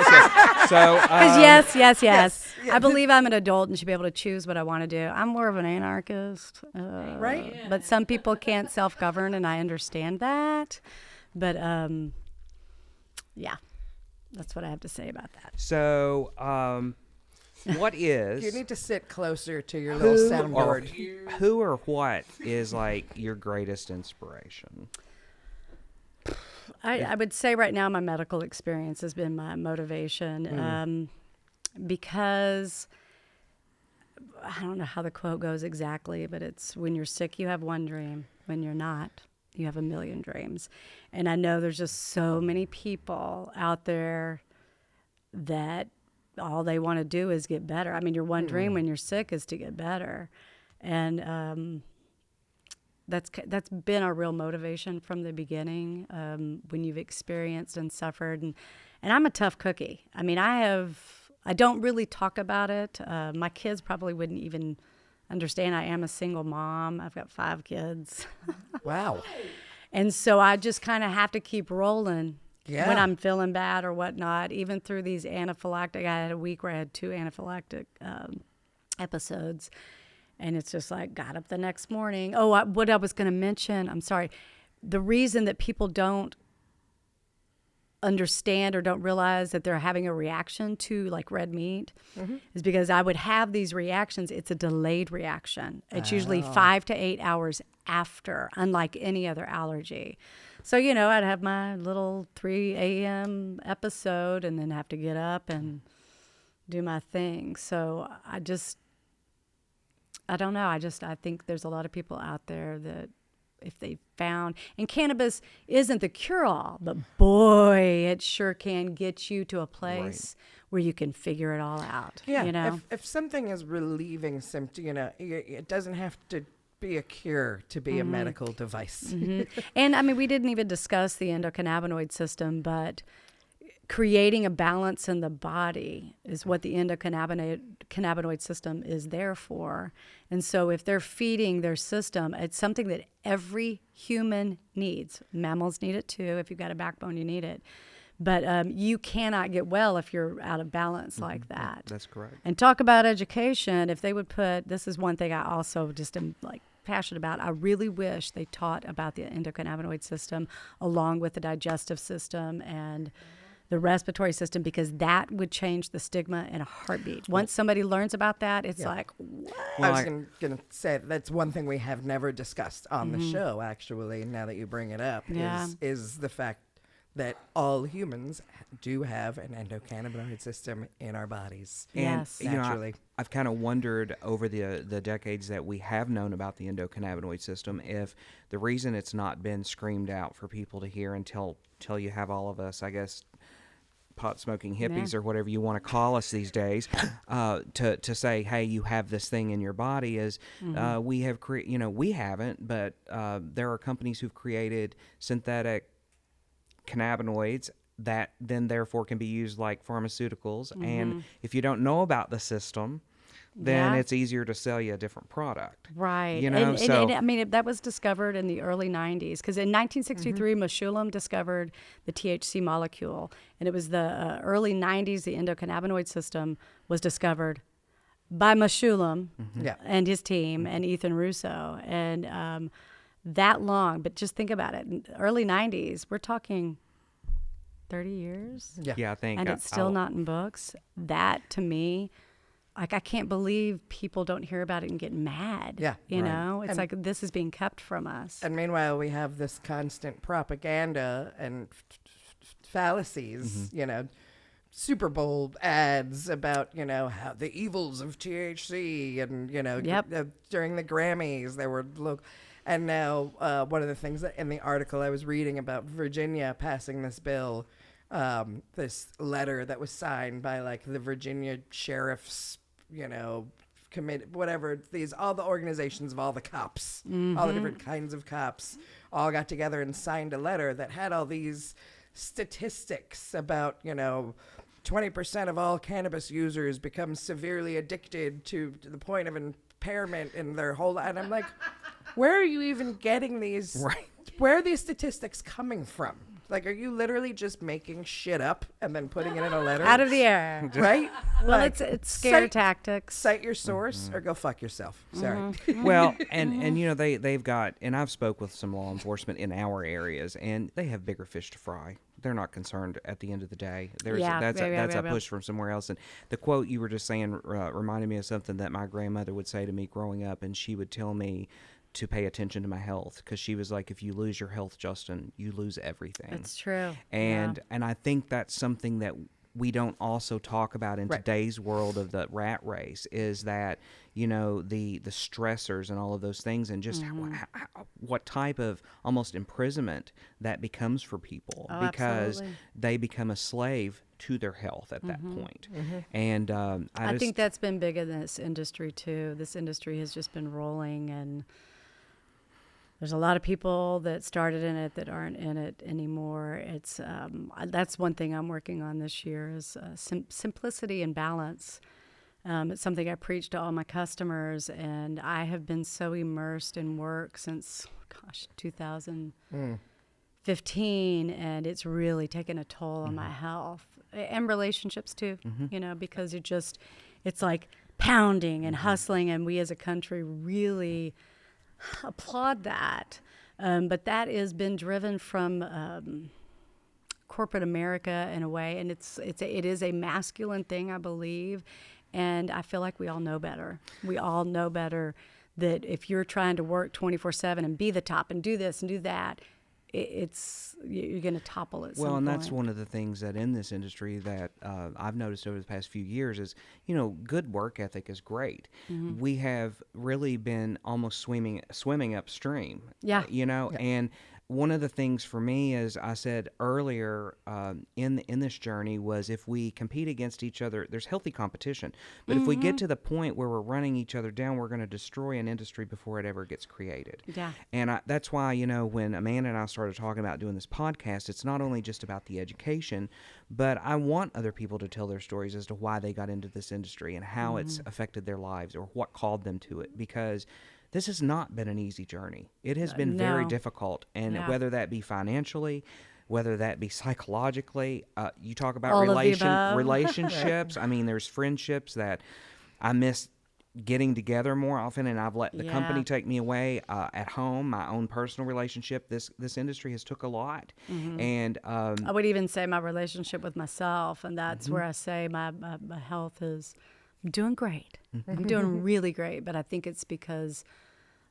So 'Cause yes. I believe I'm an adult and should be able to choose what I want to do. I'm more of an anarchist, Right. But some people can't self-govern, and I understand that. But yeah, that's what I have to say about that. So what is You need to sit closer to your little soundboard. who or what is like your greatest inspiration? I would say right now my medical experience has been my motivation because I don't know how the quote goes exactly, but it's when you're sick, you have one dream. When you're not, you have a million dreams. And I know there's just so many people out there that all they want to do is get better. I mean, your one dream when you're sick is to get better. And that's been our real motivation from the beginning, when you've experienced and suffered. And I'm a tough cookie. I mean, I don't really talk about it. My kids probably wouldn't even understand. I am a single mom. I've got 5 kids. Wow. And so I just kind of have to keep rolling Yeah. when I'm feeling bad or whatnot, even through these anaphylactic. I had a week where I had 2 anaphylactic episodes. And it's just like, got up the next morning. What I was going to mention, I'm sorry. The reason that people don't understand or don't realize that they're having a reaction to like red meat is because I would have these reactions. It's a delayed reaction. It's usually 5 to 8 hours after, unlike any other allergy. So, I'd have my little 3 a.m. episode and then have to get up and do my thing. So I don't know. I think there's a lot of people out there that if they found, and cannabis isn't the cure-all, but boy, it sure can get you to a place where you can figure it all out. Yeah. If something is relieving symptom, it doesn't have to be a cure to be a medical device. And I mean, we didn't even discuss the endocannabinoid system, but creating a balance in the body is what the endocannabinoid system is there for. And so if they're feeding their system, it's something that every human needs. Mammals need it too. If you've got a backbone, you need it. But you cannot get well if you're out of balance like that. That's correct. And talk about education. If they would put, this is one thing I also just am like passionate about. I really wish they taught about the endocannabinoid system along with the digestive system and the respiratory system, because that would change the stigma in a heartbeat. Once somebody learns about that, it's like, what? I was going to say that's one thing we have never discussed on the show, actually, now that you bring it up, Yeah. is the fact that all humans do have an endocannabinoid system in our bodies. And, Yes. Naturally. I've kind of wondered over the decades that we have known about the endocannabinoid system if the reason it's not been screamed out for people to hear until you have all of us, I guess, pot-smoking hippies or whatever you want to call us these days, to say, hey, you have this thing in your body is we have we haven't, but there are companies who've created synthetic cannabinoids that then therefore can be used like pharmaceuticals. And if you don't know about the system, then Yeah. it's easier to sell you a different product. Right. You know, so I mean, that was discovered in the early 90s, because in 1963, Meshulam discovered the THC molecule. And it was the early 90s, the endocannabinoid system was discovered by Meshulam Yeah. and his team and Ethan Russo. And that long, but just think about it. In the early 90s, we're talking 30 years. yeah, I think And it's still not in books. That, to me, like, I can't believe people don't hear about it and get mad. Yeah. You Right. know, it's And- like this is being kept from us. And meanwhile, we have this constant propaganda and fallacies, Super Bowl ads about, how the evils of THC and, Yep. during the Grammys, there were and now one of the things that in the article I was reading about Virginia passing this bill, this letter that was signed by like the Virginia sheriff's, committee, whatever, all the organizations of all the cops, all the different kinds of cops all got together and signed a letter that had all these statistics about, 20% of all cannabis users become severely addicted to the point of impairment in their whole life. And I'm like, where are you even getting these? Right. Where are these statistics coming from? Like, are you literally just making shit up and then putting it in a letter? Out of the air. Right? Well, Like, it's scare cite- tactics. Cite your source or go fuck yourself. Sorry. Well, and they've got, and I've spoke with some law enforcement in our areas, and they have bigger fish to fry. They're not concerned at the end of the day. That's a push from somewhere else. And the quote you were just saying reminded me of something that my grandmother would say to me growing up, and she would tell me to pay attention to my health, because she was like, if you lose your health, Justin, you lose everything. It's true. And I think that's something that we don't also talk about in Right. today's world of the rat race, is that, the stressors and all of those things, and just what type of almost imprisonment that becomes for people, Oh, because absolutely. they become a slave to their health at that point. And I think that's been big in this industry too. This industry has just been rolling, and there's a lot of people that started in it that aren't in it anymore. It's that's one thing I'm working on this year is simplicity and balance. It's something I preach to all my customers, and I have been so immersed in work since, 2015, and it's really taken a toll on my health and relationships too. Because it's like pounding and hustling, and we as a country really applaud that. But that has been driven from corporate America in a way, and it is a masculine thing, I believe. And I feel like we all know better. We all know better that if you're trying to work 24/7 and be the top and do this and do that, you're going to topple at some Well, and point. that's one of the things that in this industry that I've noticed over the past few years is, good work ethic is great. We have really been almost swimming upstream. Yeah. And one of the things for me, as I said earlier in this journey, was if we compete against each other, there's healthy competition. But if we get to the point where we're running each other down, we're going to destroy an industry before it ever gets created. Yeah. And that's why, when Amanda and I started talking about doing this podcast, it's not only just about the education, but I want other people to tell their stories as to why they got into this industry and how it's affected their lives or what called them to it, because this has not been an easy journey. It has been very No. difficult, and Yeah. whether that be financially, whether that be psychologically, you talk about All of the above. relationships. I mean, there's friendships that I miss getting together more often, and I've let the company Yeah. take me away. At home, my own personal relationship, this industry has took a lot, and I would even say my relationship with myself, and that's where I say my health is. I'm doing great. I'm doing really great, but I think it's because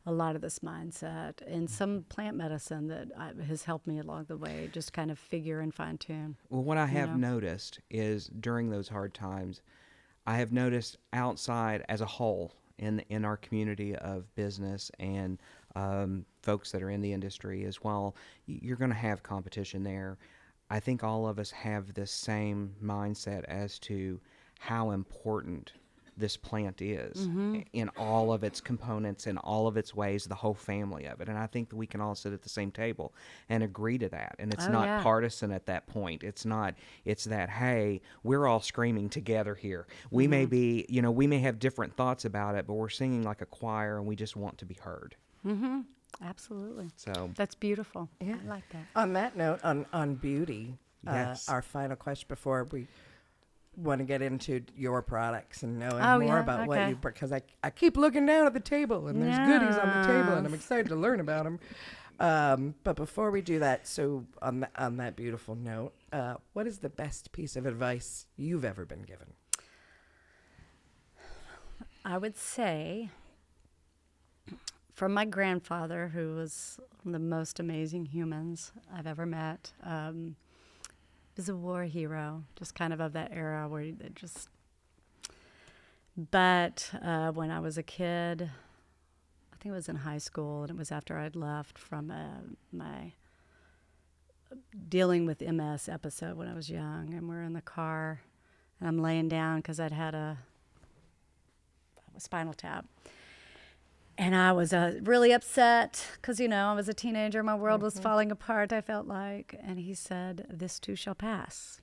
a lot of this mindset and some plant medicine that has helped me along the way, just kind of figure and fine tune. well, what I have know? noticed is during those hard times, I have noticed outside as a whole in our community of business and folks that are in the industry as well, you're going to have competition there. I think all of us have this same mindset as to how important this plant is in all of its components, in all of its ways, the whole family of it. And I think that we can all sit at the same table and agree to that. And it's Oh, not yeah. partisan at that point. It's not, it's that, hey, we're all screaming together here. We may be, we may have different thoughts about it, but we're singing like a choir and we just want to be heard. Absolutely. So, That's beautiful. Yeah. I like that. On that note, on beauty, Yes. our final question before we want to get into your products and knowing Oh, more yeah, about what okay. you, because I keep looking down at the table and there's goodies on the table and I'm Yes. excited to learn about them. But before we do that, so on that beautiful note, what is the best piece of advice you've ever been given? I would say from my grandfather, who was one of the most amazing humans I've ever met. He was a war hero, just kind of that era where you just. But when I was a kid, I think it was in high school, and it was after I'd left from my dealing with MS episode when I was young, and we're in the car, and I'm laying down because I'd had a spinal tap. And I was really upset because, I was a teenager. My world was falling apart, I felt like. And he said, "This too shall pass."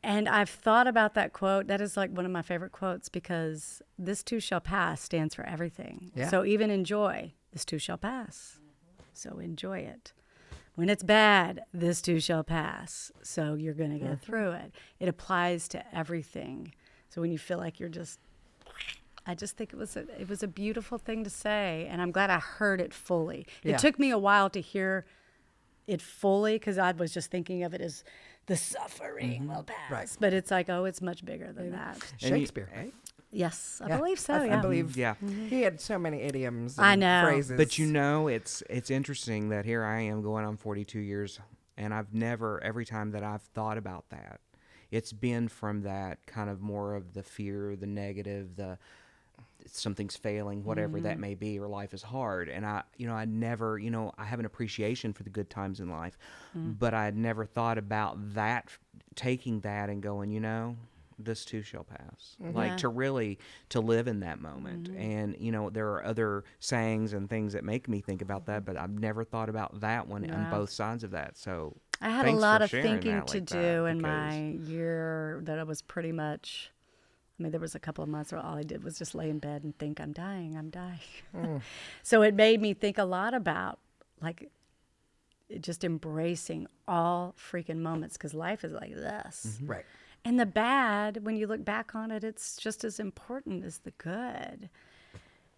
And I've thought about that quote. That is like one of my favorite quotes because "this too shall pass" stands for everything. Yeah. So even enjoy, this too shall pass. So enjoy it. When it's bad, this too shall pass. So you're going to get through it. It applies to everything. So when you feel like you're just, I just think it was a beautiful thing to say, and I'm glad I heard it fully. Yeah. It took me a while to hear it fully because I was just thinking of it as the suffering will pass. Right. But it's like, oh, it's much bigger than that. Shakespeare, And right? Yes, I Yeah. believe so. I yeah. believe Yeah. he had so many idioms I and know. phrases. But it's interesting that here I am going on 42 years, and I've never, every time that I've thought about that, it's been from that kind of more of the fear, the negative, the something's failing, whatever that may be, or life is hard. And I never, I have an appreciation for the good times in life, but I had never thought about that, taking that and going, this too shall pass. Like Yeah. to live in that moment. And, there are other sayings and things that make me think about that, but I've never thought about that one on Yeah. both sides of that. So I had a thanks lot for of sharing thinking that to like do that, in because- my year that I was pretty much. I mean, there was a couple of months where all I did was just lay in bed and think, I'm dying. So it made me think a lot about, like, just embracing all freaking moments because life is like this. Right. And the bad, when you look back on it, it's just as important as the good.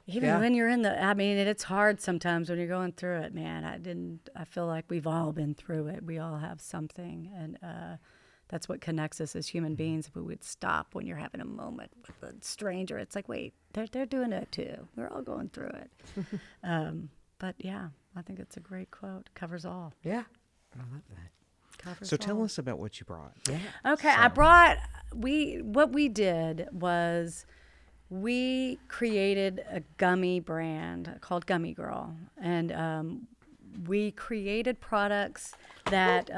Even Yeah. when you're it's hard sometimes when you're going through it, man. I feel like we've all been through it. We all have something. And that's what connects us as human beings. If we would stop when you're having a moment with a stranger, it's like, wait, they're doing it too. We're all going through it. But yeah, I think it's a great quote. Covers all. Yeah. I love that. Covers So tell all. us about what you brought. Yeah. Okay, I brought what we did was we created a gummy brand called Gummy Girl, and we created products that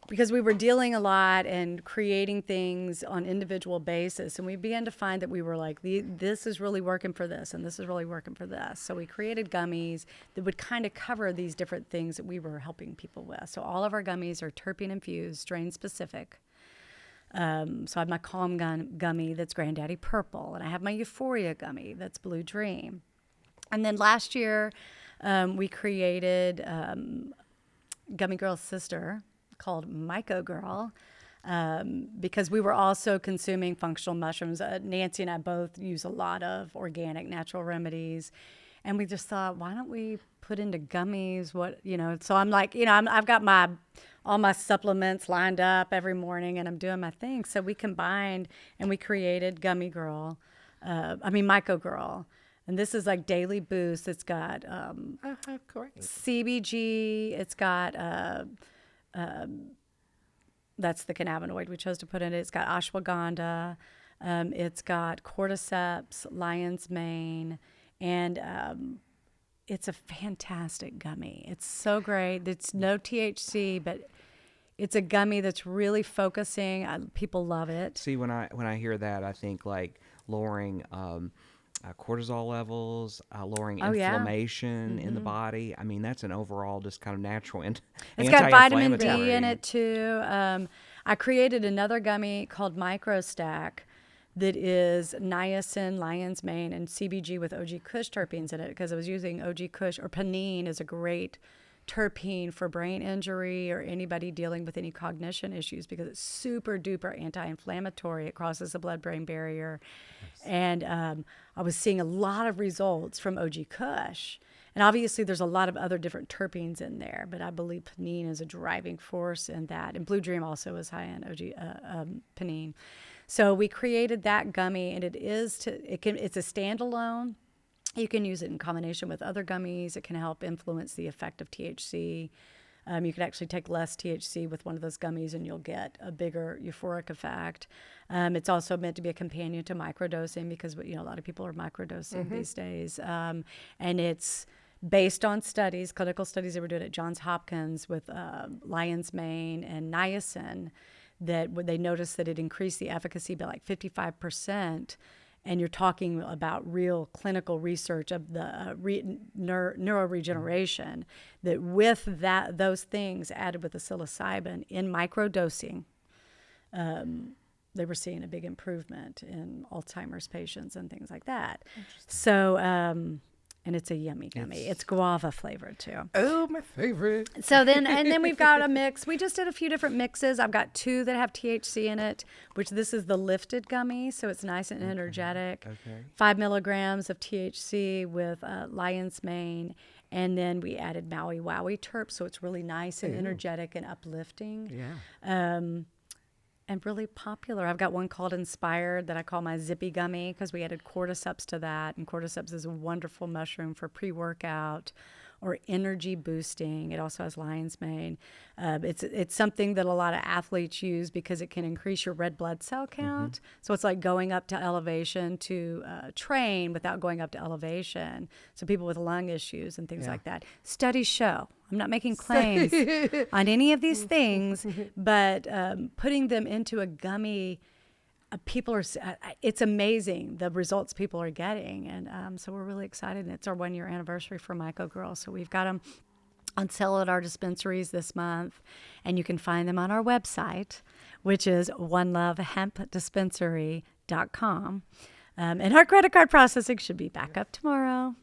because we were dealing a lot and creating things on individual basis, and we began to find that we were like, this is really working for this, and this is really working for this. So we created gummies that would kind of cover these different things that we were helping people with. So all of our gummies are terpene infused, strain specific. So I have my Calm gummy that's Granddaddy Purple, and I have my Euphoria gummy that's Blue Dream. And then last year, we created Gummy Girl's sister called Myco Girl, because we were also consuming functional mushrooms. Nancy and I both use a lot of organic natural remedies. And we just thought, why don't we put into gummies? So I'm like, I've got all my supplements lined up every morning and I'm doing my thing. So we combined and we created Myco Girl. And this is like daily boost. It's got Great. CBG. It's got, that's the cannabinoid we chose to put in it. It's got ashwagandha. It's got cordyceps, lion's mane. And it's a fantastic gummy. It's so great. It's no THC, but it's a gummy that's really focusing. People love it. See, when I hear that, I think like lowering cortisol levels, lowering inflammation in the body. I mean, that's an overall just kind of natural It's got vitamin D anti-inflammatory. in it too. I created another gummy called Micro Stack that is niacin, lion's mane, and CBG with OG Kush terpenes in it, because I was using OG Kush, or panine is a great terpene for brain injury or anybody dealing with any cognition issues, because it's super duper anti-inflammatory. It crosses the blood-brain barrier. Yes. And I was seeing a lot of results from OG Kush. And obviously there's a lot of other different terpenes in there, but I believe panine is a driving force in that. And Blue Dream also is high in OG panine. So we created that gummy, and it's a standalone. You can use it in combination with other gummies. It can help influence the effect of THC. You can actually take less THC with one of those gummies, and you'll get a bigger euphoric effect. It's also meant to be a companion to microdosing, because a lot of people are microdosing these days. And it's based on clinical studies that were doing at Johns Hopkins with lion's mane and niacin, that they noticed that it increased the efficacy by like 55%. And you're talking about real clinical research of the neuroregeneration, that with those things added with the psilocybin in microdosing, they were seeing a big improvement in Alzheimer's patients and things like that. So, and it's a yummy gummy. It's guava flavored too. Oh, my favorite. So then we've got a mix. We just did a few different mixes. I've got 2 that have THC in it, which this is the lifted gummy, so it's nice and energetic. Okay. 5 milligrams of THC with lion's mane, and then we added Maui Wowie terp, so it's really nice and energetic and uplifting. Yeah. And really popular. I've got one called Inspired that I call my Zippy Gummy, because we added cordyceps to that. And cordyceps is a wonderful mushroom for pre-workout or energy boosting. It also has lion's mane. It's something that a lot of athletes use because it can increase your red blood cell count. So it's like going up to elevation to train without going up to elevation. So people with lung issues and things like that. Studies show. I'm not making claims on any of these things, but putting them into a gummy, it's amazing the results people are getting. And so we're really excited. And it's our 1-year anniversary for Myco Girl. So we've got them on sale at our dispensaries this month. And you can find them on our website, which is onelovehempdispensary.com. And our credit card processing should be back up tomorrow.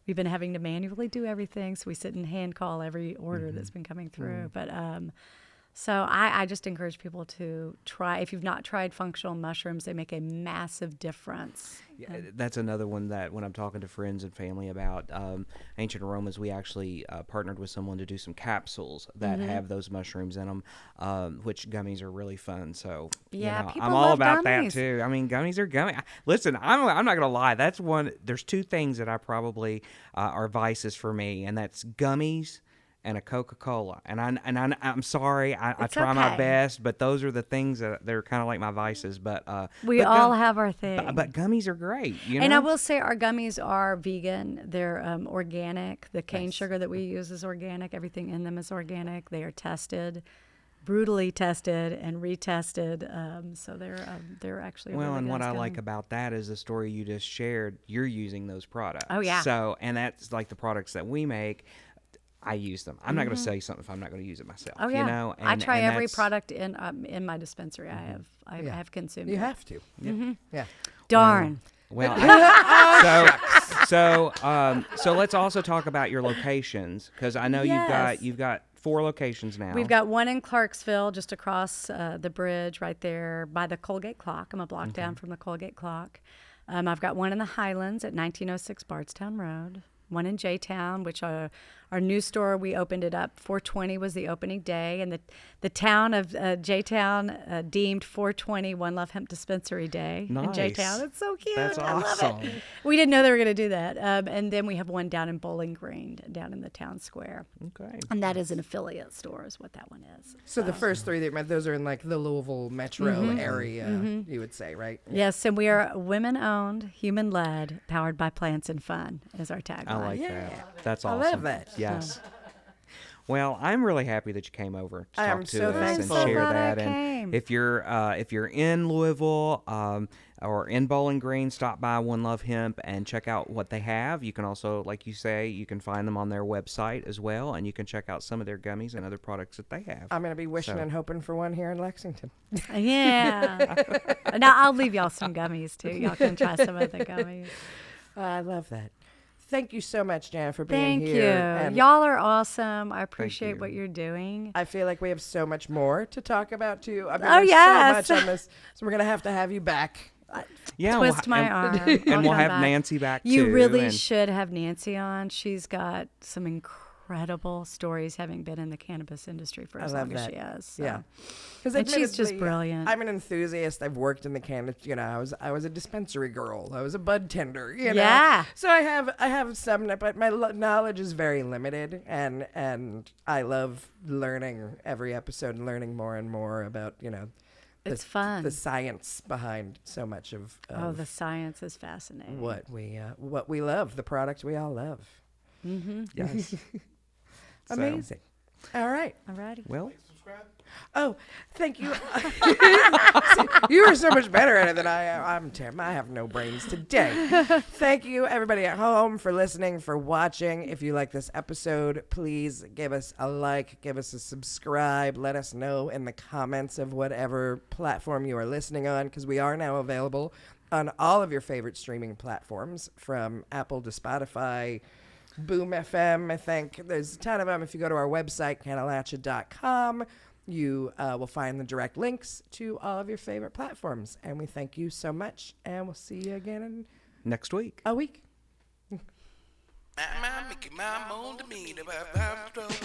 We've been having to manually do everything, so we sit and hand call every order that's been coming through. But so I just encourage people to try. If you've not tried functional mushrooms, they make a massive difference. Yeah, that's another one that when I'm talking to friends and family about Ancient Aromas, we actually partnered with someone to do some capsules that have those mushrooms in them, which gummies are really fun. So yeah, people I'm all love about gummies. that too. I mean, gummies are gummy. Listen, I'm not gonna lie. That's one. There's 2 things that I probably are vices for me, and that's gummies and a Coca-Cola. And I'm sorry, I try my best, but those are the things that they're kind of like my vices. But we all have our thing. But gummies are great, And I will say our gummies are vegan. They're organic. The cane sugar that we use is organic. Everything in them is organic. They are tested, brutally tested and retested. So they're actually well. really And good what I gummy. like about that is the story you just shared. You're using those products. Oh, yeah. So and that's like the products that we make. I use them. I'm not going to sell you something if I'm not going to use it myself. Oh yeah, you know? I try and every that's- product in my dispensary. I have consumed. You it. have to. Yeah. Darn. Well, so let's also talk about your locations, because I know Yes. you've got 4 locations now. We've got one in Clarksville, just across the bridge right there by the Colgate Clock. I'm a block down from the Colgate Clock. I've got one in the Highlands at 1906 Bardstown Road. One in J-Town, which our new store, we opened it up. 420 was the opening day, and the town of J-Town deemed 420 One Love Hemp Dispensary Day in Nice. J-Town. It's so cute. That's I love awesome. it. We didn't know they were going to do that. And then we have one down in Bowling Green, down in the town square. Okay. And that is an affiliate store is what that one is. So the first 3 that you met, those are in like the Louisville metro area, you would say, right? Yes, and we are women-owned, human-led, powered by plants and fun is our tagline. I like Yeah. that. That's I awesome. love that. Yes. Well, I'm really happy that you came over to I talk am to so us and thankful. I'm so share glad I that. And came. if you're in Louisville or in Bowling Green, stop by One Love Hemp and check out what they have. You can also, like you say, you can find them on their website as well, and you can check out some of their gummies and other products that they have. I'm going to be wishing So- and hoping for one here in Lexington. Yeah. Now, I'll leave y'all some gummies, too. Y'all can try some of the gummies. I love that. Thank you so much, Jana, for being Thank here. you. And Y'all are awesome. I appreciate you. what you're doing. I feel like we have so much more to talk about, too. I mean, Oh, there's yes. so much on this, so we're going to have you back. Yeah, Twist my arm. I'll and we'll come have back. Nancy back You too. really and should have Nancy on. She's got some incredible stories, having been in the cannabis industry for I as love long as that. she has. So. Yeah. 'Cause And she's just admittedly, brilliant. I'm an enthusiast. I've worked in the cannabis. You know, I was a dispensary girl. I was a bud tender. You know? Yeah. So I have some, but my knowledge is very limited, and I love learning every episode and learning more and more about It's fun. the science behind so much of the science is fascinating. what we love, the product we all love. yes. So, Amazing. All right. Alrighty. well, Oh, thank you. You are so much better at it than I am. I'm terrible. I have no brains today. Thank you, everybody at home, for listening, for watching. If you like this episode, please give us a like, give us a subscribe. Let us know in the comments of whatever platform you are listening on, because we are now available on all of your favorite streaming platforms, from Apple to Spotify, Boom FM, I think. There's a ton of them. If you go to our website, Cannalachia.com, you will find the direct links to all of your favorite platforms. And we thank you so much, and we'll see you again in next week. a week. Mickey, my moon to me,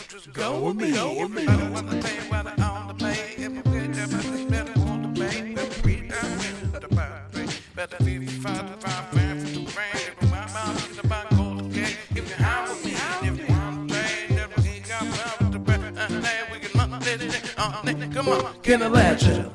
just go with me. Everybody wanna play while they're on the play. Everywhere that better want to play. Better read that, better 55 fans to rain. My mouth is about gold again. If you have with me, if you want to play, never he got power to breath. We can look at it. Come on, Cannalachia.